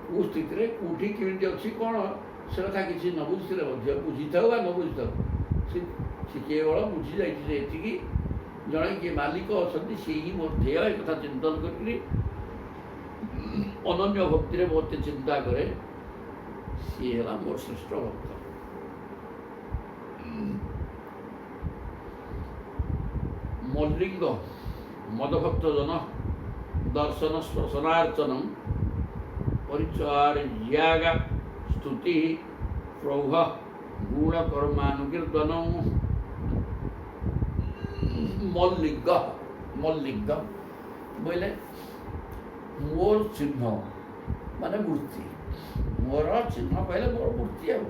କେଉଁ ସ୍ଥିତିରେ କେଉଁଠି କେମିତି ଅଛି କ'ଣ ସେ କଥା କିଛି ନ ବୁଝିଥିଲେ ମଧ୍ୟ, ବୁଝିଥାଉ ବା ନ ବୁଝିଥାଉ, ସେ କେବଳ ବୁଝିଯାଇଛି ଯେ ଏତିକି ଜଣେ କିଏ ମାଲିକ ଅଛନ୍ତି, ସେ ହିଁ ମୋର ଧ୍ୟେୟ। ଏ କଥା ଚିନ୍ତନ କରିକିରି ଅନନ୍ୟ ଭକ୍ତିରେ ମୋତେ ଚିନ୍ତା କରେ, ସିଏ ହେଲା ମୋର ଶ୍ରେଷ୍ଠ ଭକ୍ତ। ମଲ୍ଲିଙ୍ଗ ମଦଭକ୍ତ ଜନ ଦର୍ଶନ ସ୍ପର୍ଶନାର୍ଚ୍ଚନଂ ପରିଚର୍ଯ୍ୟାଗ ସ୍ତୁତି ପ୍ରୌହ ଗୁଣ କର୍ମାନୁକୀର୍ତ୍ତନଂ। ମଲ୍ଲିଙ୍ଗ, ମଲ୍ଲିଙ୍ଗ ବୋଇଲେ ମୋର ଚିହ୍ନ ମାନେ ମୂର୍ତ୍ତି, ମୋର ଚିହ୍ନ କହିଲେ ମୋର ମୂର୍ତ୍ତି, ଆଉ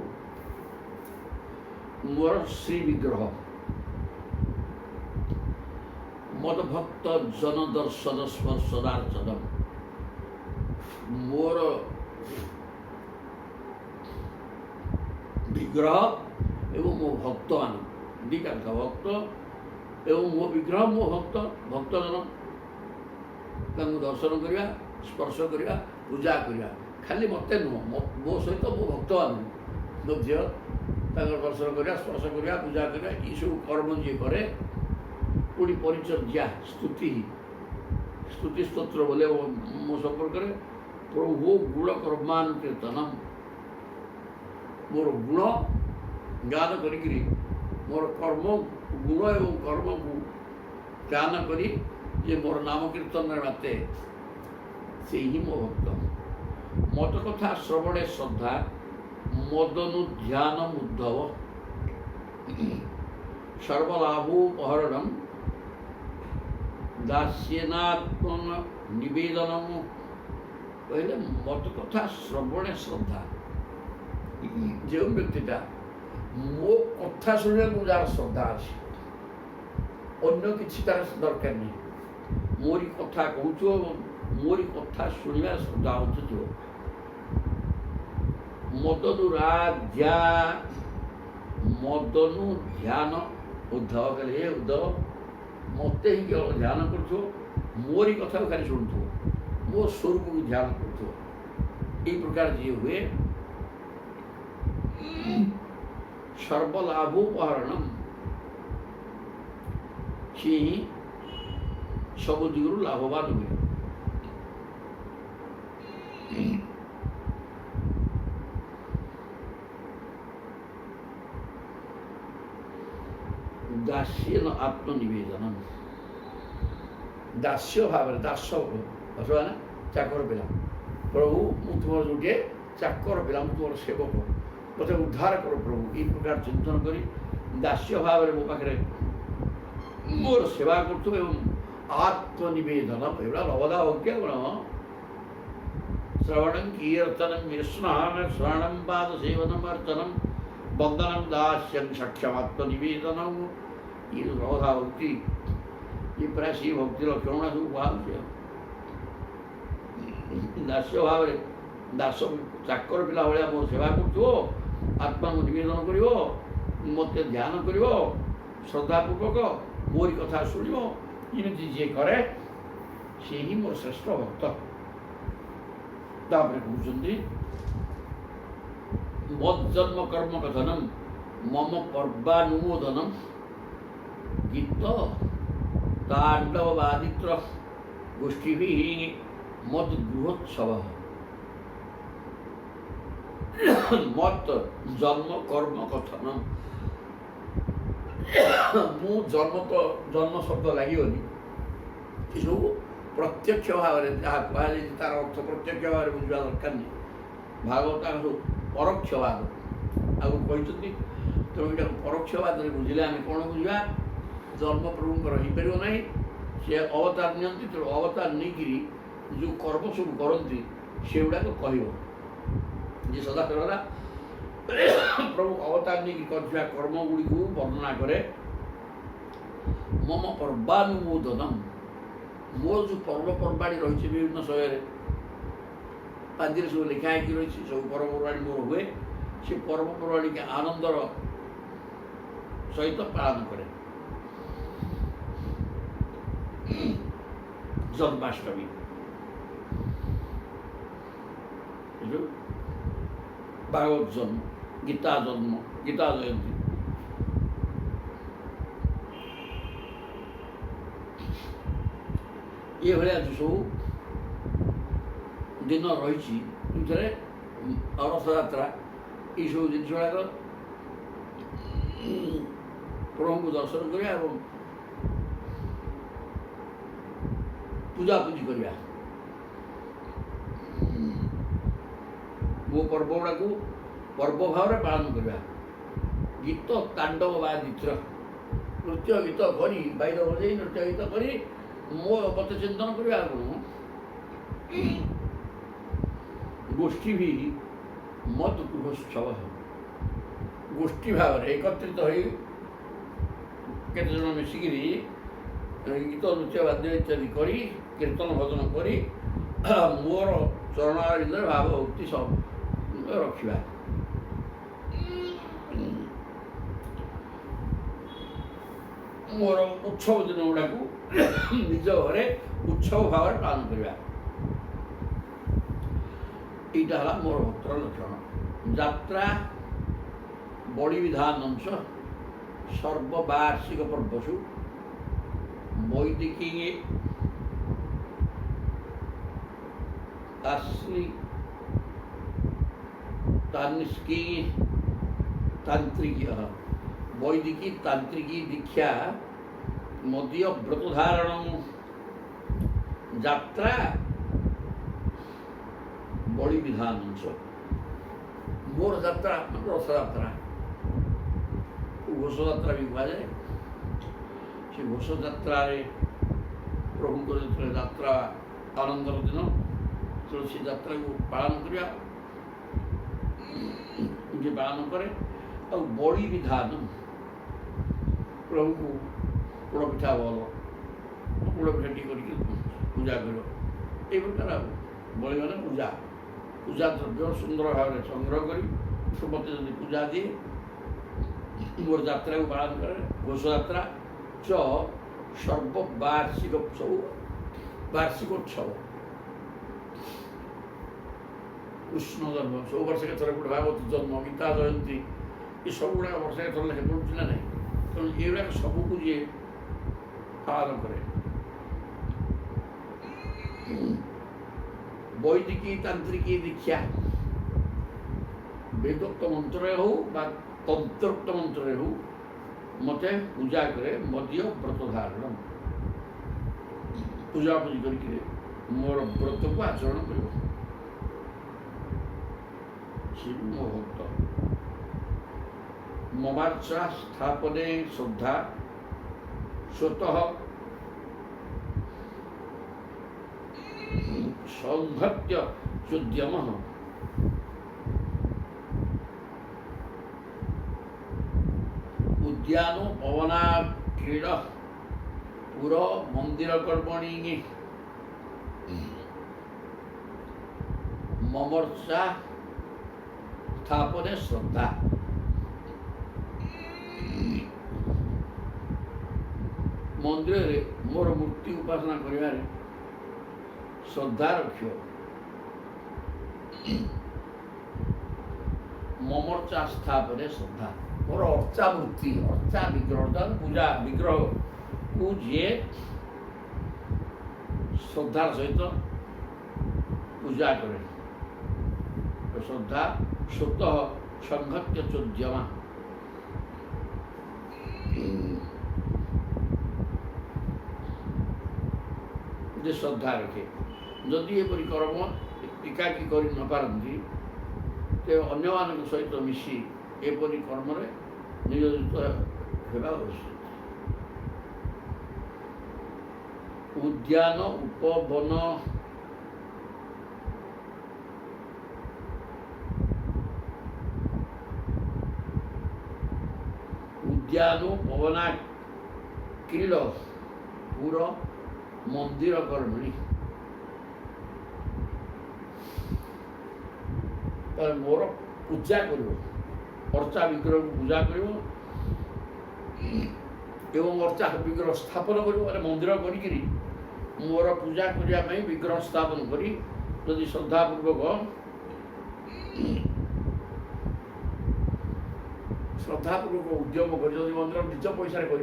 ମୋର ଶ୍ରୀ ବିଗ୍ରହ। ମଦଭକ୍ତ ଜନ ଦର୍ଶନ ସ୍ପର୍ଶନାର୍ଚ୍ଚନ, ମୋର ବିଗ୍ରହ ଏବଂ ମୋ ଭକ୍ତମାନ ଦୁଇଟା କଥା, ଭକ୍ତ ଏବଂ ମୋ ବିଗ୍ରହ, ମୋ ଭକ୍ତ, ଭକ୍ତଜନ ତାଙ୍କୁ ଦର୍ଶନ କରିବା, ସ୍ପର୍ଶ କରିବା, ପୂଜା କରିବା। ଖାଲି ମୋତେ ନୁହଁ, ମୋ ସହିତ ମୋ ଭକ୍ତମାନଙ୍କୁ ମଧ୍ୟ ତାଙ୍କର ଦର୍ଶନ କରିବା, ସ୍ପର୍ଶ କରିବା, ପୂଜା କରିବା, ଏଇସବୁ କର୍ମ ଯିଏ କରେ। ପୁଣି ପରିଚର୍ଯ୍ୟା ସ୍ତୁତି ସ୍ତୋତ୍ର ବୋଲେ ମୋ ସମ୍ପର୍କରେ ପ୍ରଭୁ ଗୁଣ କର୍ମାନୁକୀର୍ତ୍ତନ, ମୋର ଗୁଣ ଗାନ କରିକିରି ମୋର କର୍ମ ଗୁଣ ଏବଂ କର୍ମକୁ ଗାନ କରି ଯେ ମୋର ନାମ କୀର୍ତ୍ତନରେ ମାତେ, ସେ ହିଁ ମୋ ଭକ୍ତ। ମଦ କଥା ଶ୍ରବଣେ ଶ୍ରଦ୍ଧା, ମଦନୁଧ୍ୟାନ ଉଦ୍ଧବ, ସର୍ବଲାଭୋପହରଣ ଦାସ୍ୟେନାତ୍ମନ ନିବେଦନ। କହିଲେ ମଦ କଥା ଶ୍ରବଣେ ଶ୍ରଦ୍ଧା, ଯେଉଁ ବ୍ୟକ୍ତିଟା ମୋ କଥା ଶୁଣିବାକୁ ଯାହାର ଶ୍ରଦ୍ଧା ଅଛି, ଅନ୍ୟ କିଛି ତାର ଦରକାର ନାହିଁ, ମୋରି କଥା କହୁଥିବ ଏବଂ ମୋରି କଥା ଶୁଣିବା ଶ୍ରଦ୍ଧା ଉଠୁଥିବ। ମଦନୁରାଧ୍ୟା, ମଦନୁ ଧ୍ୟାନ ଉଦ୍ଧବ, କହିଲେ ହେ ଉଦ୍ଧବ, ମୋତେ ହିଁ କେବଳ ଧ୍ୟାନ କରୁଥିବ, ମୋରି କଥାକୁ ଖାଲି ଶୁଣୁଥିବ, ମୋ ସ୍ୱରୂପକୁ ଧ୍ୟାନ କରୁଥିବ। এই ପ୍ରକାର ଯିଏ ହୁଏ, ସର୍ବଲାଭୋପହରଣ, ସିଏ ହିଁ ସବୁ ଦିଗରୁ ଲାଭବାନ ହୁଏ। ଦାସ୍ୟେନ ଆତ୍ମନିବେଦନ, ଦାସ୍ୟ ଭାବରେ, ଦାସ ଅଥବା ଚାକର ପିଲା, ପ୍ରଭୁ ମୁଁ ତୁମର ଗୋଟିଏ ଚାକର ପିଲା, ମୁଁ ତୁମର ସେବକ, ମୋତେ ଉଦ୍ଧାର କର ପ୍ରଭୁ, ଏହି ପ୍ରକାର ଚିନ୍ତନ କରି ଦାସ୍ୟ ଭାବରେ ମୋ ପାଖରେ ମୋର ସେବା କରୁଥିବ। ଏବଂ ଆତ୍ମନିବେଦନ, ଏଗୁଡ଼ା ଲବଦା ଭକ୍ତି ଗୁଣ। ଶ୍ରବଣଂ କୀର୍ତ୍ତనం ବିଷ୍ଣୁଃ ଶ୍ରବଣଂ ପାଦ ସେବନಂ ଅର୍ଚ୍ଚନಂ ବନ୍ଦനം ଦାସ୍ୟଂ ସଖ୍ୟମ୍ ଆତ୍ମନିବେଦନଂ। ये लवदा भक्ति, ये प्राय श्री भक्ति लक्षण सब कहुचे। दास्य भाव दास चाकर पिला भाया मो सेवा कर, आत्मा को निवेदन कर, मत ध्यान कर, श्रद्धापूर्वक मोरी कथा शुण, एमती जी करे सी ही मोर श्रेष्ठ भक्त। तापर कहते मज्जन्म कर्म कथनम मम पर्वानुमोदनम, गीत तांडव वादित्र गोष्ठी भी मद गृहोत्सव, मत जन्म कर्म कथन। मु जन्म तो जन्म शब्द लगे सब प्रत्यक्ष भाव में जहाँ कहुई तार अर्थ प्रत्यक्ष भाव में बुझा दरकार नहीं। भागवत सब परोक्षवाद आगे कहते, तेणु यहाँ परोक्षवाद बुझे आम कौन बुझा, जन्म प्रभुंर हो पार ना, सी अवतार नियंती, तेणु अवतार नहीं जो कर्म सब करती से गुड़ाक कह जी सदा सर्वदा प्रभु अवतार नहीं कर कर्म गुड़ी को वर्णना करे। मम पर्वानुमोदनम, मोर जो पर्वपर्वाणी रही विभिन्न समय पांचि सब लिखाई रही सब पर्वपर्वाणी मोर हुए, से पर्वपर्वाणी के आनंदर सहित पालन करे। जन्माष्टमी भागवत जन्म, गीता जन्म, गीता जयंती, ये भाया जो सब दिन रही रथ यात्रा, ये सब जिन गुड़ाक प्रभु को दर्शन करिया और पूजा पूजी करिया। वो पर्व गुड़ा को पर्व भाव में पालन करिया। गीत तांडव वादित्र, नृत्य गीत करी बाइर बजे नृत्य गीत करी मो मत चिंतन करिया। गोष्ठी भी मत गृहोत्सव, गोष्ठी भाव में एकत्रित हो केते जन मिसिकी गीत नृत्य वाद्य इत्यादि करी कीर्तन भजन करी मोर चरणारिंद भाव भक्ति सब रखा। ମୋର ଉତ୍ସବ ଦିନ ଗୁଡ଼ାକୁ ନିଜ ଘରେ ଉତ୍ସବ ଭାବରେ ପାଳନ କରିବା। এইটা ହେଲା ମୋର ଭକ୍ତର ଲକ୍ଷଣ। ଯାତ୍ରା ବଡ଼ି ବିଧାନ ଅଂଶ ସର୍ବବାର୍ଷିକ ପର୍ବସୁ ବୈଦିକ तांत्रिक वैदिकी तांत्रिकी दीक्षा मदीय व्रत धारण यात्रा बड़ी विधान अंश मोर यात्रा रथ यात्रा घोष यात्रा भी कहुए से घोष यात्रा प्रभु को यात्रा आनंदर दिन तुलसी यात्रा को पालन करवा जे पालन करे और बड़ी विधान प्रभु को पोड़ पिठा भल पोड़ पिठा टी कर पूजा कर प्रकार बड़ी मैंने पूजा पूजा द्रव्य सुंदर भाव में संग्रह कर मत पूजा दिए मोर यात्रा को पालन करे। घोष यात्रा च सर्ववार्षिक उत्सव वार्षिक उत्सव कृष्ण जन्म सब वर्ष के थोड़े गोटे भागवत जन्म गीता जयंती ये सब गुड़ा वर्ष के थोड़े पड़ूँ ना नहीं तेणु ये गुड़ा सबको जी पालन करे। वैदिकी तांत्रिकी दीक्षा वेदोक्त मंत्र हो तंत्रोक्त मंत्र हो मते पूजा करे मदीय व्रत धारण पूजा पूजी करके मोर व्रत को आचरण कर मो भक्त ममार्चा स्थापने श्रद्धा स्वतः संहत्य चोद्यम उद्यानो पवना क्रीड पुर मंदिर कर्मणि ममर्चा स्थापने श्रद्धा मंदिर रे मोर मूर्ति उपासना करिवारे श्रद्धा रखियो ममर्चा स्थापने श्रद्धा मोर अर्चा मूर्ति अर्चा विग्रह पूजा विग्रह को जी श्रद्धार सहित पूजा करे श्रद्धा स्वतः संहत्य चोद्यमा जे श्रद्धा रखे जदि एपरी कर्म एकाकी कर न पारती ते अन्य मान सहित मिसी एपरी कर्म नियोजित होगा उचित। उद्यान उपवन उद्यानो पवना क्रीड पुर मंदिर कर्मणि मोर पूजा कर अर्चा विग्रह को पूजा कर अर्चा विग्रह स्थापन कर मंदिर कर मोर पूजा करने विग्रह स्थापन करी यदि श्रद्धापूर्वक उद्यम कर मंदिर निज पैसा कर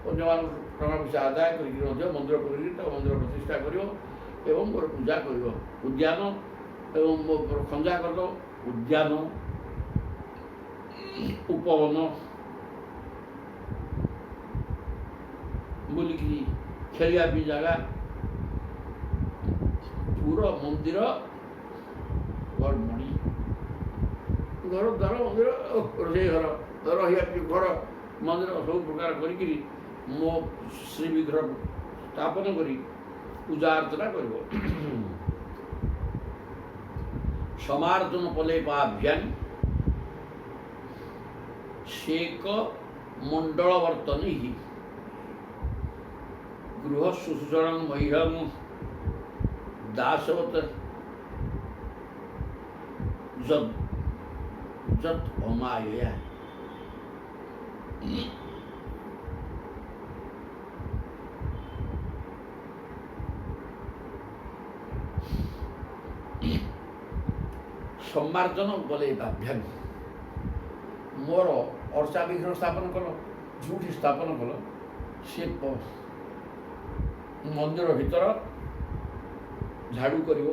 टका पैसा आदाय कर मंदिर मंदिर प्रतिष्ठा कर मोर पूजा कर उद्यान एवं खंजा कर उद्यान उपवन बुलिक खेलिया भी जगह पूरा मंदिर कर्मणि घर द्वार मंदिर रोषे घर रहा घर मंदिर सब प्रकार कर मो श्री विग्रह स्थापन कर पूजा अर्चना कर समार्जन पलेपाभ्यान शेक मंडलवर्तन ही गृह सुसूचन मह्यम दासवत जत अमाया ସମ୍ମାର୍ଜନ ବୋଲେ ବାଭ୍ୟାମ ମୋର ଅର୍ଚା ବିଗ୍ରହ ସ୍ଥାପନ କଲ ଯେଉଁଠି ସ୍ଥାପନ କଲ ସେ ମନ୍ଦିର ଭିତର ଝାଡ଼ୁ କରିବ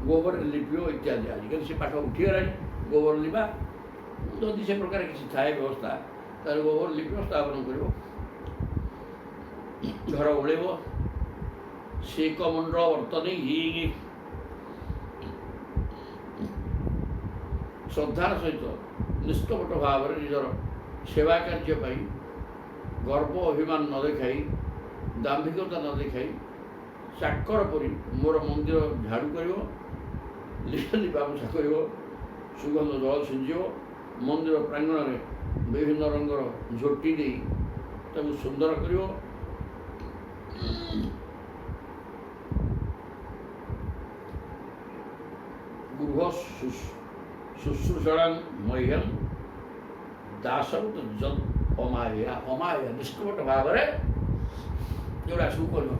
ଗୋବରରେ ଲିପିବ ଇତ୍ୟାଦି। ଆଜିକାଲି ସେ ପାଠ ଉଠିଗଲାଣି ଗୋବର ଲିପା, ଯଦି ସେ ପ୍ରକାର କିଛି ଥାଏ ବ୍ୟବସ୍ଥା ତାହେଲେ ଗୋବର ଲିପିବ ସ୍ଥାପନ କରିବ, ଘର ଓଳେଇବ, ସେକ ମଣ୍ଡଳ ବର୍ତ୍ତ ନେଇ ଶ୍ରଦ୍ଧାର ସହିତ ନିଷ୍କପଟ ଭାବରେ ନିଜର ସେବା କାର୍ଯ୍ୟ ପାଇଁ ଗର୍ବ ଅଭିମାନ ନ ଦେଖାଇ ଦାମ୍ଭିକତା ନ ଦେଖାଇ ଚାକର ପରି ମୋର ମନ୍ଦିର ଝାଡ଼ୁ କରିବ, ଲିପାପୋଛା କରିବ, ସୁଗନ୍ଧ ଜଳ ଛିଞ୍ଚିବ, ମନ୍ଦିର ପ୍ରାଙ୍ଗଣରେ ବିଭିନ୍ନ ରଙ୍ଗର ଝୋଟି ଦେଇ ତାକୁ ସୁନ୍ଦର କରିବ, ଗୃହ ଶୁଶ୍ରୂଷଣା ମହ୍ୟମ ଦାସଂ ଯଦ୍ ଅମାୟା ଅମାୟା ନିଷ୍କପଟ ଭାବରେ ଯେଉଁଟା ସବୁ କରିବ,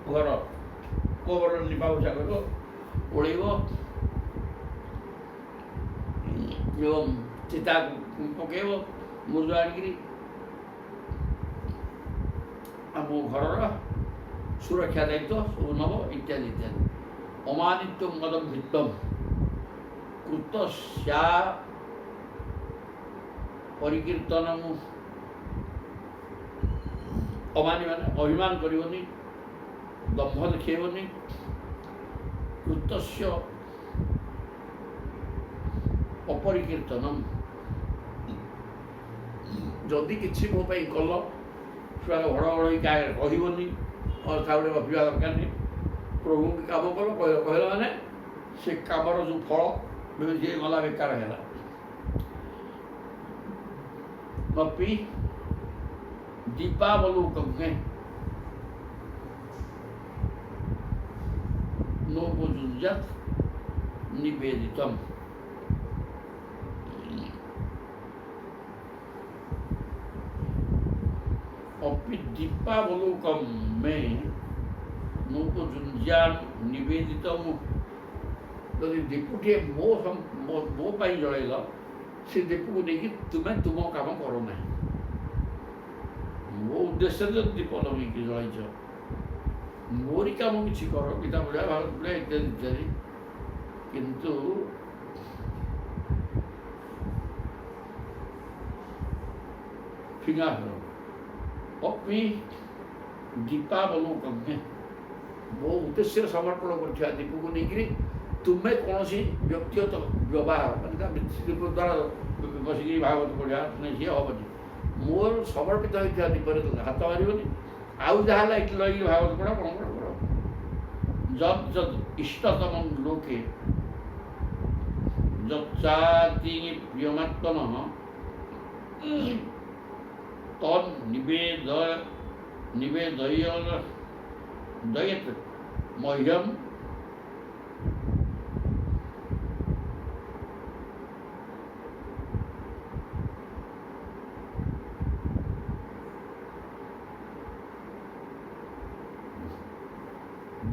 ଘର ଗୋବର ଲିପାପୋଛା କରିବ, ଓଳେଇବ ଏବଂ ଚିତା ପକେଇବ, ମୁରୁଜ ଆଣିକିରି ଆମ ଘରର ସୁରକ୍ଷା ଦାୟିତ୍ୱ ସବୁ ନେବ ଇତ୍ୟାଦି ଇତ୍ୟାଦି। ଅମାନିତ୍ୱ ମଦଂ ଭିତ୍ତମ୍ କୃତ ସ୍ୟା ପରିକୀର୍ତ୍ତନ ଅମାନି ମାନେ ଅଭିମାନ କରିବନି, ଦମ୍ଭ ଦେଖେଇବନି, କୃତସ୍ୟ ଅପରିକୀର୍ତ୍ତନମ ଯଦି କିଛି ମୋ ପାଇଁ କଲ ଛୁଆ ଘଡ଼ ଘଡ଼ ହେଇ କାହା କହିବନି, କଥା ଗୋଟେ ଗପିବା ଦରକାର ନାହିଁ। ପ୍ରଭୁଙ୍କୁ କାମ କଲ କହିଲ ମାନେ ସେ କାମର ଯେଉଁ ଫଳ ଯିଏ ଗଲା ବେକାର ହେଲା। କପି ଦୀପାବଲୁକଜ୍ଞେ ନୋପଯୁଞ୍ଜାତ୍ ନିବେଦିତମ୍ अपि दीपावलोकम में नोपजुञ्जान निवेदितम ଯଦି ଦୀପଟିଏ ମୋ ପାଇଁ ଜଳେଇଲ ସେ ଦୀପକୁ ନେଇକି ତୁମେ ତୁମ କାମ କର ନାହିଁ। ମୋ ଉଦ୍ଦେଶ୍ୟରେ ଯଦି ଦୀପ ଲଗେଇକି ଜଳେଇଛ ମୋରି କାମ କିଛି କର, ଗୀତା ପଢ଼ିବା, ଭାରତ ପଢ଼ିବା ଇତ୍ୟାଦି ଇତ୍ୟାଦି, କିନ୍ତୁ ଫିଙ୍ଗା କର। ଅପି ଦୀପାବଲୋକଜ୍ଞେ ମୋ ଉଦ୍ଦେଶ୍ୟରେ ସମର୍ପଣ କରୁଥିବା ଦୀପକୁ ନେଇକରି ତୁମେ କୌଣସି ବ୍ୟକ୍ତିଗତ ବ୍ୟବହାର ମାନେ ଦୀପ ଦ୍ୱାରା ବସିକି ଭାଗବତ ପଢ଼ିବା ନାଇଁ, ସିଏ ହେବନି। ମୋର ସମର୍ପିତ ହୋଇଥିବା ଦୀପରେ ହାତ ମାରିବନି, ଆଉ ଯାହା ଲାଇଟ୍ ଲଗେଇକି ଭାଗବତ ପଢ଼ା କ'ଣ କର। ଯଦ୍ ଯଦ୍ ଇଷ୍ଟତମ ଲୋକେ ଯଚ୍ଚାତି ପ୍ରିୟମାତ୍ମନଃ तन निवेदयत मह्यम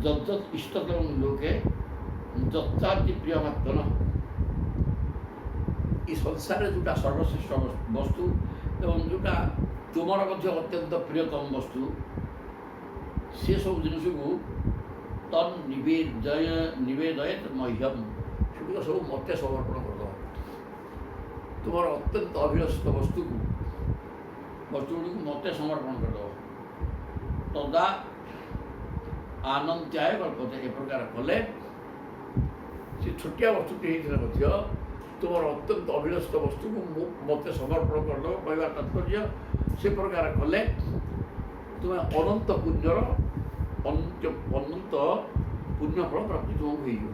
যজ্জত ইষ্টতম লোকে যচ্চাতি প্রিয়মাত্মন এই সংসারে যেটা সর্বশ্রেষ্ঠ বস্তু এবং যেটা ତୁମର ମଧ୍ୟ ଅତ୍ୟନ୍ତ ପ୍ରିୟତମ ବସ୍ତୁ ସେସବୁ ଜିନିଷକୁ ତନ୍ ନିବେଦୟତ ମହ୍ୟମ ସେଗୁଡ଼ିକ ସବୁ ମୋତେ ସମର୍ପଣ କରିଦେବ। ତୁମର ଅତ୍ୟନ୍ତ ଅଭିଳଷିତ ବସ୍ତୁଗୁଡ଼ିକୁ ମୋତେ ସମର୍ପଣ କରିଦେବ। ତଦା ଆନନ୍ତ୍ୟାୟ କଳ୍ପତେ ଏ ପ୍ରକାର କଲେ ସେ ଛୋଟିଆ ବସ୍ତୁଟି ହେଇଥିଲେ ମଧ୍ୟ ତୁମର ଅତ୍ୟନ୍ତ ଅଭିଳଷିତ ବସ୍ତୁକୁ ମୋତେ ସମର୍ପଣ କରିଦେବ। କହିବା ତାତ୍ପର୍ଯ୍ୟ ସେ ପ୍ରକାର କଲେ ତୁମେ ଅନନ୍ତ ପୁଣ୍ୟର ଅନନ୍ତ ପୁଣ୍ୟଫଳ ପ୍ରାପ୍ତି ତୁମକୁ ହେଇଯିବ।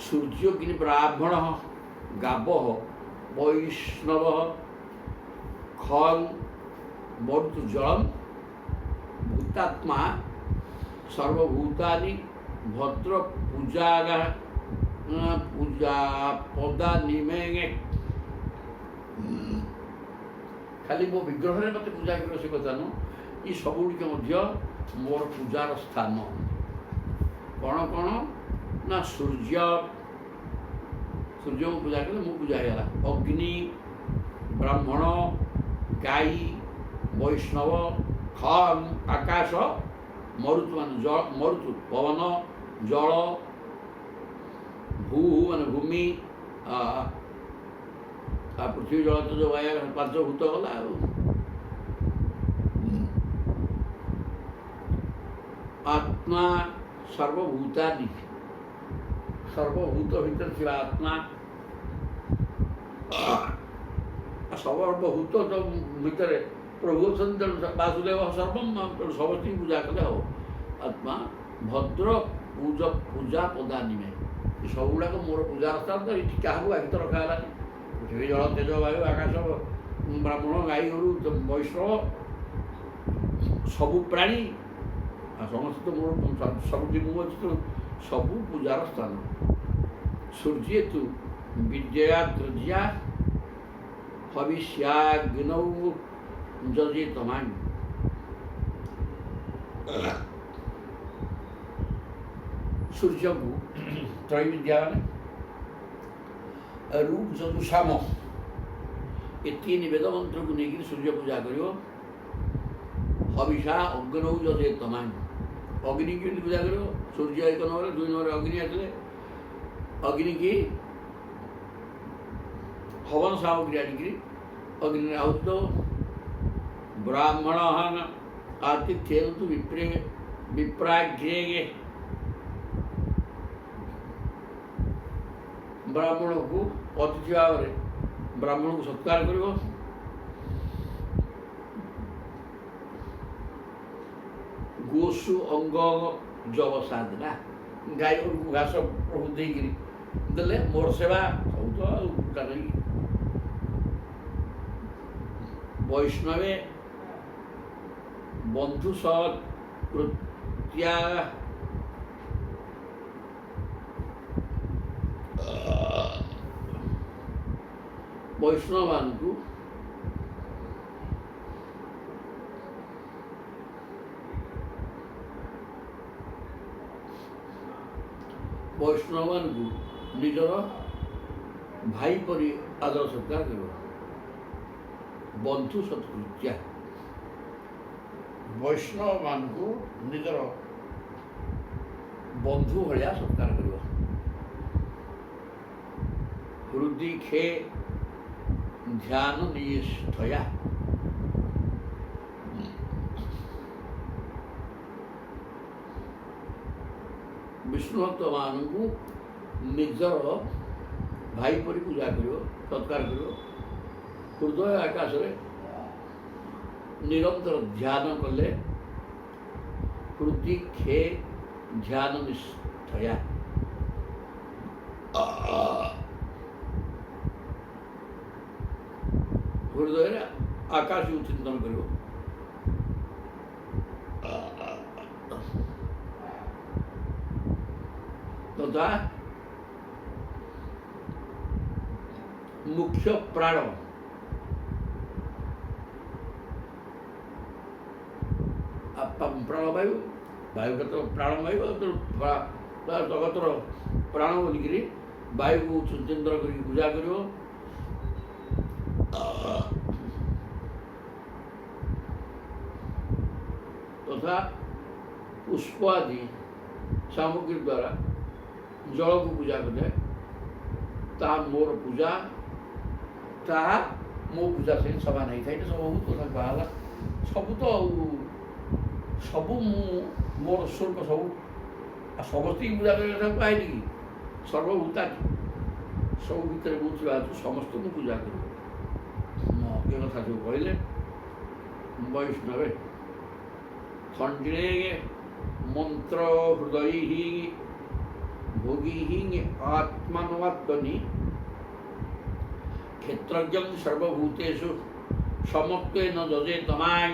ସୂର୍ଯ୍ୟଗିରି ବ୍ରାହ୍ମଣ ଗାବ ବୈଷ୍ଣବ ଖଲ୍ ମରୁତୁ ଜଳମ୍ ଭୂତାତ୍ମା ସର୍ବଭୂତାନି ଭଦ୍ର ପୂଜା ପଦା ନିମେଙ୍ଗେ ଖାଲି ମୋ ବିଗ୍ରହରେ ମୋତେ ପୂଜା କରିବ ସେ କଥା ନୁହଁ, ଏ ସବୁଗୁଡ଼ିକ ମଧ୍ୟ ମୋର ପୂଜାର ସ୍ଥାନ। କ'ଣ କ'ଣ ନା ସୂର୍ଯ୍ୟଙ୍କୁ ପୂଜା କଲେ ମୁଁ ପୂଜା ହେଇଗଲା। ଅଗ୍ନି, ବ୍ରାହ୍ମଣ, ଗାଈ, ବୈଷ୍ଣବ, ଖମ୍ ଆକାଶ, ମରୁତୁ ମାନେ ମରୁତୁ ପବନ, ଜଳ, ଭୂ ମାନେ ଭୂମି, ପୃଥିବୀ, ଜଳ, ତେଜ, ବାୟୁ, ପାଞ୍ଚଭୂତ ଗଲା ଆଉ। ଆତ୍ମା ସର୍ବଭୂତାନି, ସର୍ବଭୂତ ଭିତରେ ଥିବା ଆତ୍ମା, ସର୍ବଭୂତ ଭିତରେ ପ୍ରଭୁ ଅଛନ୍ତି। ତେଣୁ ବାସୁଦେବ ସର୍ବମ୍, ତେଣୁ ସମସ୍ତଙ୍କୁ ପୂଜା କଲେ ହବ। ଆତ୍ମା ଭଦ୍ର ପୂଜା ପଦାନିମେ, ସବୁଗୁଡ଼ାକ ମୋର ପୂଜାର ସ୍ଥାନ। ତ ଏଠି କାହାକୁ ଆଗିତ ରଖାହେଲାନି। ପୃଥିବୀ, ଜଳ, ତେଜ, ବାୟୁ, ଆକାଶ, ବ୍ରାହ୍ମଣ, ଗାଈ, ଗୋରୁ, ବୈଷ୍ଣବ, ସବୁ ପ୍ରାଣୀ ଆଉ ସମସ୍ତେ ତ ମୋର ସବୁଠି ମୁଁ ଅଛି। ତ ସବୁ ପୂଜାର ସ୍ଥାନ। ସୂର୍ଯ୍ୟ ତୁ ବିଦ୍ୟା ତ୍ରଜ୍ୟା ହବିଷ୍ୟାଗ୍ନୌ ଯଜେ ତମାଂ। ସୂର୍ଯ୍ୟକୁ ତ୍ରୈବିଦ୍ୟା ମାନେ ରୂପ, ଯଜୁ, ସାମ ଏ ତିନି ବେଦ ମନ୍ତ୍ରକୁ ନେଇକରି ସୂର୍ଯ୍ୟ ପୂଜା କରିବ। ହବିଷା ଅଗ୍ନୌ ଯଜେ ତମାଂ, ଅଗ୍ନି କେମିତି ପୂଜା କରିବ? ସୂର୍ଯ୍ୟ 1 ନମ୍ବର, 2 ନମ୍ବର ଅଗ୍ନି ଆସିଲେ ଅଗ୍ନି କି ହବନ ସାମଗ୍ରୀ ଆଣିକିରି ଅଗ୍ନିରେ ଆହୁତି ଦେବ। ବ୍ରାହ୍ମଣ ଆତିଥ୍ୟେନ ତୁ ବିପ୍ରାଗ୍ରେ, ବ୍ରାହ୍ମଣକୁ ଅତିଥି ଭାବରେ ବ୍ରାହ୍ମଣକୁ ସତ୍କାର କରିବ। ଗୋଷୁ ଅଙ୍ଗ ଜବସାଧନା, ଗାଈ ଗୋରୁକୁ ଘାସ ପ୍ରଭୁ ଦେଇକିରି ଦେଲେ ମୋର ସେବା ସବୁ ତ ଆଉ ନାହିଁ। ବୈଷ୍ଣବେ ବନ୍ଧୁ ସତ୍କୃତ୍ୟା ବୈଷ୍ଣବମାନଙ୍କୁ ନିଜର ଭାଇ ପରି ଆଦର ସତ୍କାର କରିବ। ବନ୍ଧୁ ସତ୍କୃତ୍ୟା, ବୈଷ୍ଣବମାନଙ୍କୁ ନିଜର ବନ୍ଧୁ ଭଳିଆ ସତ୍କାର କରିବ। ହୃଦି ଖେ ଧ୍ୟାନ ନିଷ୍ଠୟା, ବିଷ୍ଣୁଭକ୍ତମାନଙ୍କୁ ନିଜର ଭାଇ ପରି ପୂଜା କରିବ, ସତ୍କାର କରିବ। ହୃଦୟ ଆକାଶରେ ନିରନ୍ତର ଧ୍ୟାନ କଲେ ହୃଦି ଖେ ଧ୍ୟାନ ନିଷ୍ଠୟା, ହୃଦୟରେ ଆକାଶକୁ ଚିନ୍ତନ କରିବ। ତଥା ମୁଖ୍ୟ ପ୍ରାଣ ପ୍ରାଣବାୟୁ, ବାୟୁଟା ତ ପ୍ରାଣବାୟୁ, ଜଗତର ପ୍ରାଣ ବୋଲିକିରି ବାୟୁକୁ ଚିନ୍ତନ କରିକି ପୂଜା କରିବ। ତଥା ପୁଷ୍ପ ଆଦି ସାମଗ୍ରୀ ଦ୍ୱାରା ଜଳକୁ ପୂଜା କଲେ ତାହା ମୋର ପୂଜା, ତାହା ମୋ ପୂଜା ସହିତ ସମାନ ହେଇଥାଏ। ସବୁ କଥା କୁହାହେଲା। ସବୁ ତ ସବୁ ମୁଁ ମୋର ସ୍ୱରୂପ, ସବୁ ସମସ୍ତଙ୍କୁ ପୂଜା କରିବା କଥା କୁହାହେଇନି କି? ସର୍ବଭୂତା ସବୁ ଭିତରେ ମୁଁ ଥିବା ସମସ୍ତଙ୍କୁ ପୂଜା କରିବ। ଏ କଥା ଯେଉଁ କହିଲେ ବୈଷ୍ଣବେ ଖଣ୍ଡିରେ ମନ୍ତ୍ର ହୃଦୟ ଭୋଗୀ ଆତ୍ମାନବାତ୍ମନି କ୍ଷେତ୍ରଜ୍ଞ ସର୍ବଭୂତେଷୁ ସମତ୍ୱେନ ଯଜେ ତମାଂ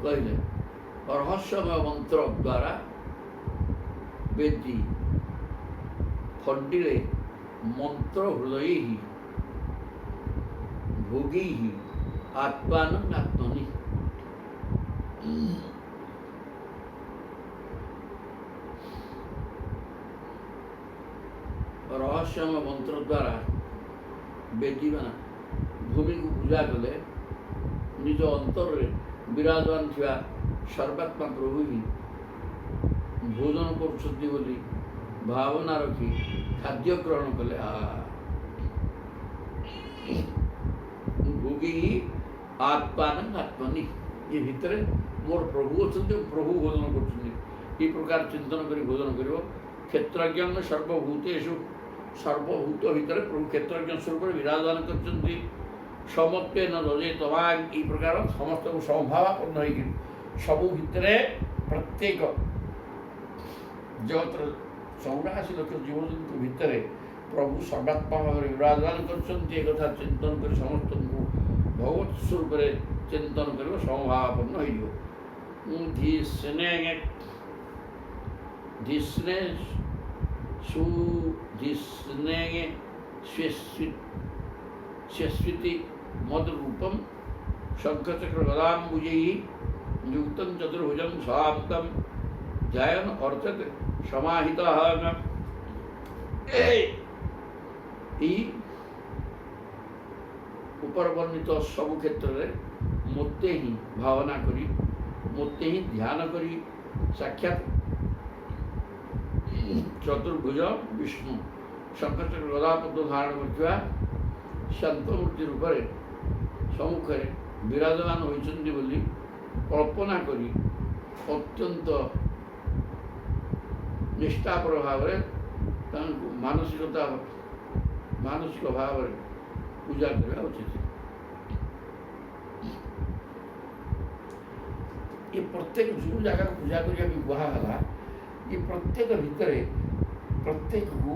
କହିଲେ। ରହସ୍ୟମୟ ମନ୍ତ୍ର ଦ୍ୱାରା ବେଦୀ ଖଣ୍ଡିରେ ମନ୍ତ୍ର ହୃଦୟ ଭୋଗୀ ଆତ୍ମାନବାତ୍ମନି, ରହସ୍ୟମୟ ମନ୍ତ୍ର ଦ୍ୱାରା ବେଦୀମାନ ଭୂମିକୁ ପୂଜା କଲେ ନିଜ ଅନ୍ତରରେ ବିରାଜମାନ ଥିବା ସର୍ବାତ୍ମା ପ୍ରଭୁ ହିଁ ଭୋଜନ କରୁଛନ୍ତି ବୋଲି ଭାବନା ରଖି ଖାଦ୍ୟ ଗ୍ରହଣ କଲେ ଭୋଗୀ ଆତ୍ମାନ ଆତ୍ମନି ଏ ଭିତରେ ମୋର ପ୍ରଭୁ ଅଛନ୍ତି, ପ୍ରଭୁ ଭୋଜନ କରୁଛନ୍ତି। ଏ ପ୍ରକାର ଚିନ୍ତନ କରି ଭୋଜନ କରିବ। କ୍ଷେତ୍ରଜ୍ଞ ସର୍ବଭୂତେଷୁ ସର୍ବଭୂତ ଭିତରେ ପ୍ରଭୁ କ୍ଷେତ୍ରଜ୍ଞ ସ୍ୱରୂପରେ ବିରାଜମାନ କରିଛନ୍ତି। ସମତ୍ୱେ ନ ରଜେ ତବାଂ ଏହି ପ୍ରକାର ସମସ୍ତଙ୍କୁ ସମଭାବାପନ୍ନ ହେଇକି ସବୁ ଭିତରେ ପ୍ରତ୍ୟେକ ଜଗତର 84 ଲକ୍ଷ ଜୀବଜନ୍ତୁ ଭିତରେ ପ୍ରଭୁ ସର୍ବାତ୍ମା ଭାବରେ ବିରାଜମାନ କରିଛନ୍ତି। ଏକଥା ଚିନ୍ତନ କରି ସମସ୍ତଙ୍କୁ ଭଗବତ ସ୍ୱରୂପରେ ଚିନ୍ତନ କରିବ, ସମଭାବାପନ୍ନ ହେଇଯିବ। ସ୍ୱସ୍ୱିତି ମଦରୂପಂ ଶଙ୍ଖଚକ୍ର ଗଦାମ୍ବୁଜୈ ଯୁକ୍ତଂ ଚତୁର୍ଭୁଜଂ ସ୍ୱାପ୍ତಂ ଧ୍ୟାୟନ୍ ଅର୍ଚତେ ସମାହିତଃ। এই উপর বর্ণিত সবু ক্ষেত্রে মতে হি ভাবনা করি, মতে হি ধ্যান করি সাক্ষাৎ চতুর্ভুজ বিষ্ণু শঙ্করচক্র গদাপদ্ম ধারণ করুৱা শান্তমূর্তি রূপে সম্মুখে বিরাজমান হয়েছেন বলে কল্পনা করি অত্যন্ত নিষ্ঠাপর ভাবে মানসিক ভাবে পূজা করা উচিত। ये प्रत्येक जो जगह पूजा करिया कुहला ये प्रत्येक भितर प्रत्येक को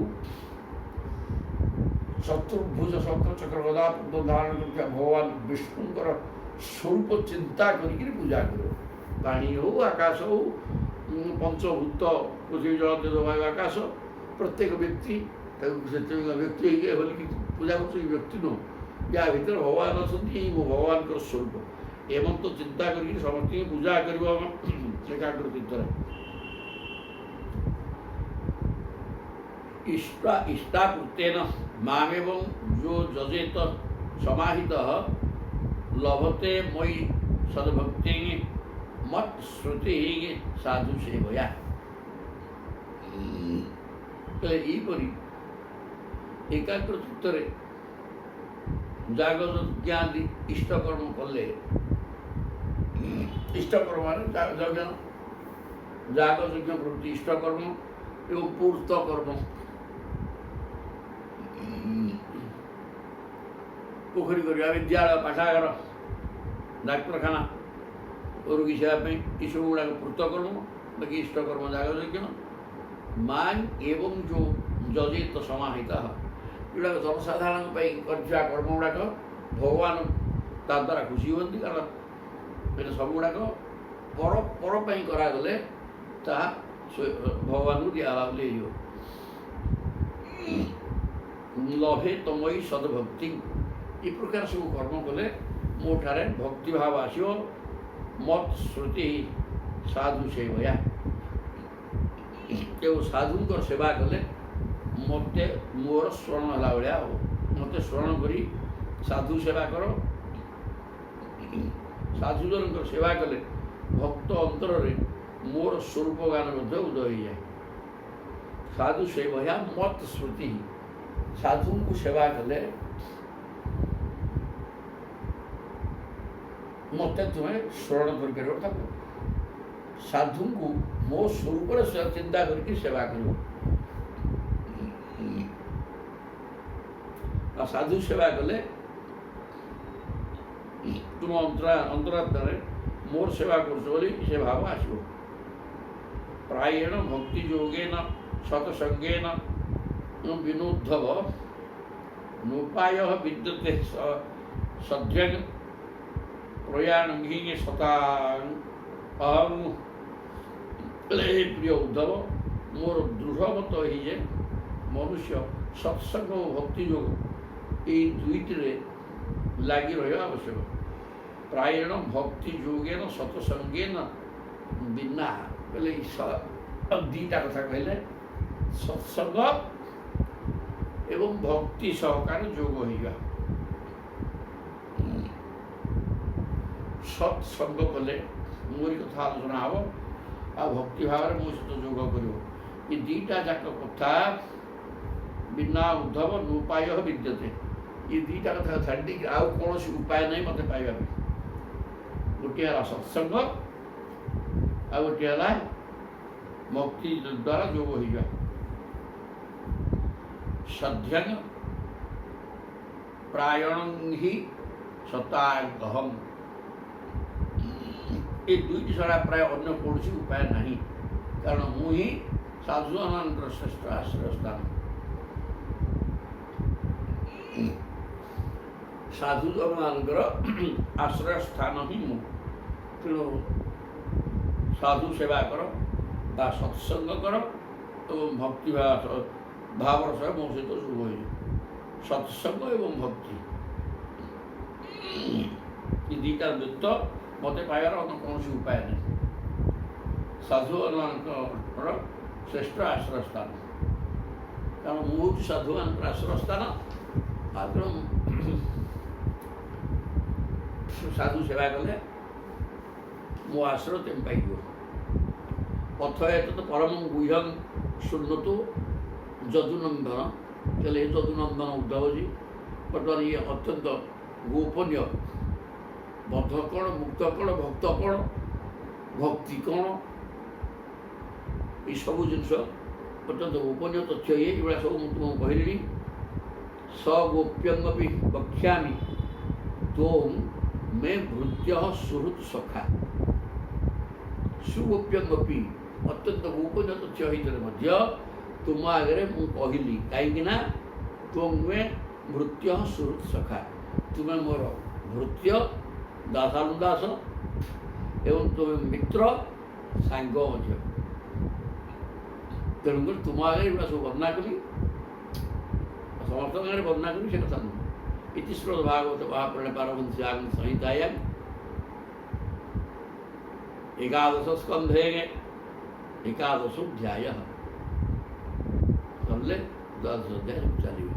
चतुर्भुज शंकर चक्र गदा पद्म धारण कर भगवान विष्णुंकर स्वरूप चिंता करी पूजा कर। पानी हो आकाश हो पंचभूत पृथ्वी जल तेज वायु आकाश प्रत्येक व्यक्ति व्यक्ति पूजा कर व्यक्ति नुह या भर भगवान अच्छा भगवान स्वरूप एवं तो चिंता करके समस्त पूजा कर एकाग्र चित्तर इष्टापूर्तेन मामेवं जो जजेत समाहित लभते मयि सद्भक्ति मत श्रुति साधु सेवया। यहीपरि एकाग्र चित्तर जागरण ज्ञादी इष्टकर्म कले इष्टकर्म यज्ञ जाग यज्ञ प्रवृत्ति इष्टकर्म एवं पूर्त कर्म पोखरी कर विद्यालय पाठागार डाक्तरखाना रोगी सेवा ये सब गुड़ा पूर्त कर्म बाकी इष्टकर्म जाग यज्ञ मान एवं जो जजित समाहित गुड़ा जनसाधारण कर्म गुड़ाक भगवान ता द्वारा खुशी हमें कारण ये सब गुड़ाक पर पर करागले भगवान को दिहला लभे तमयी सद्भक्ति ये प्रकार सब कर्म कले मोठारे भक्ति भाव आसो मत श्रुति साधु सेवया साधु सेवा कले मत मोर स्मरण है भाया हो मत स्मरण करी साधु सेवा कर साधुजन सेवा कले भक्त अंतर मोर स्वरूप गान उदय हो जाए। साधु सेवया मत श्रुति साधु को सेवा कले मत तुम्हें स्मरण कर साधु को मो स्वरूप चिंता करके सेवा कर साधु सेवा कले तुम अंतरात्मा मोर सेवा कर भाव आसो। प्रायेण भक्ति योगेन सतसंगेन विनोद्धव नोपाय विद्यते सद्य प्रयाण सता अहम प्रिय उद्धव मोर दृढ़मत जे मनुष्य सत्संग और भक्ति योग ये दुईटे लगी रहा आवश्यक। प्रायेण भक्ति योगेन सतसंगेन बिना बोले दीटा कथा कहले सत्संग ଏବଂ ଭକ୍ତି ସହକାରେ ଯୋଗ ହୋଇଯିବା। ସତ୍ସଙ୍ଗ କଲେ ମୋରି କଥା ଆଲୋଚନା ହେବ ଆଉ ଭକ୍ତି ଭାବରେ ମୋ ସହିତ ଯୋଗ କରିବ। ଏ ଦୁଇଟା ଯାକ କଥା ବିନା ଉଦ୍ଧବ ନୁପାୟ ବିଦ୍ୟତେ। ଏ ଦୁଇଟା କଥା ଛାଡ଼ିଦେଇକି ଆଉ କୌଣସି ଉପାୟ ନାହିଁ ମୋତେ ପାଇବା ପାଇଁ। ଗୋଟିଏ ହେଲା ସତ୍ସଙ୍ଗ ଆଉ ଗୋଟିଏ ହେଲା ଭକ୍ତି ଦ୍ୱାରା ଯୋଗ ହୋଇଯିବା। ସଧ୍ୟଂ ପ୍ରାୟଣଂ ହି ସତାଗହଂ। ଏ ଦୁଇଟି ଛଡ଼ା ପ୍ରାୟ ଅନ୍ୟ କୌଣସି ଉପାୟ ନାହିଁ, କାରଣ ମୁଁ ହିଁ ସାଧୁମାନଙ୍କର ଶ୍ରେଷ୍ଠ ଆଶ୍ରୟ ସ୍ଥାନ। ସାଧୁଜନମାନଙ୍କର ଆଶ୍ରୟ ସ୍ଥାନ ହିଁ ମୁଁ। ତେଣୁ ସାଧୁ ସେବା କର ବା ସତ୍ସଙ୍ଗ କର ଏବଂ ଭକ୍ତି ଭାବର ସହ ମୋ ସହିତ ଯୋଗ ହୋଇଯିବ। ସତ୍ସଙ୍ଗ ଏବଂ ଭକ୍ତି ଏ ଦୁଇଟା ବ୍ୟତୀତ ମୋତେ ପାଇବାର ଅନ୍ୟ କୌଣସି ଉପାୟ ନାହିଁ। ସାଧୁମାନଙ୍କର ଶ୍ରେଷ୍ଠ ଆଶ୍ରୟ ସ୍ଥାନ, କାରଣ ମୁଁ ହେଉଛି ସାଧୁମାନଙ୍କର ଆଶ୍ରୟ ସ୍ଥାନ। ଆଉ ତେଣୁ ସାଧୁ ସେବା କଲେ ମୋ ଆଶ୍ରୟ ତେମେ ପାଇଯିବ। ପଥ ଏତତ ପରମଂ ଗୁହ୍ୟଂ ଶୃଣ୍ୱତୁ ଯଦୁନନ୍ଦନ। କହିଲେ ଏ ଯଦୁନନ୍ଦନ ଉଦ୍ଧବଜୀ, ବର୍ତ୍ତମାନ ଇଏ ଅତ୍ୟନ୍ତ ଗୋପନୀୟ। ବଦ୍ଧ କ'ଣ, ମୁକ୍ତ କ'ଣ, ଭକ୍ତ କ'ଣ, ଭକ୍ତି କ'ଣ, ଏସବୁ ଜିନିଷ ଅତ୍ୟନ୍ତ ଗୋପନୀୟ ତଥ୍ୟ। ଏଇଭଳିଆ ସବୁ ମୁଁ ତୁମକୁ କହିଲିଣି। ସଗୋପ୍ୟଙ୍ଗପି ବକ୍ଷ୍ୟାମି ତ୍ୱଂ ମେ ଭୃତ୍ୟ ସୁହୃତ୍ ସଖା। ସୁଗୋପ୍ୟଙ୍ଗପି ଅତ୍ୟନ୍ତ ଗୋପନୀୟ ତଥ୍ୟ ହୋଇଥିଲେ ମଧ୍ୟ ତୁମ ଆଗରେ ମୁଁ କହିଲି, କାହିଁକି ନା ତ୍ୱଂ ମେ ଭୃତ୍ୟ ସୁହୃତ୍ ସଖା। ତୁମେ ମୋର ଭୃତ୍ୟ ଦାସାନୁଦାସ ଏବଂ ତୁମେ ମିତ୍ର ସାଙ୍ଗ ମଧ୍ୟ। ତେଣୁକରି ତୁମ ଆଗରେ ଏଗୁଡ଼ା ସବୁ ବର୍ଣ୍ଣନା କଲି, ସମସ୍ତଙ୍କ ଆଗରେ ବର୍ଣ୍ଣନା କଲି ସେ କଥା ନୁହେଁ। ଇତି ଶ୍ରୀମଦ୍ ଭାଗବତ ମହାପୁରାଣେ ପାରମହଂସ୍ୟାଂ ସଂହିତାୟାଂ ଏକାଦଶ ସ୍କନ୍ଧେ ଏକାଦଶ ଅଧ୍ୟାୟ। ସରିଲେ ଦ୍ୱାଦଶ ଅଧ୍ୟାୟ ଚାଲିବ।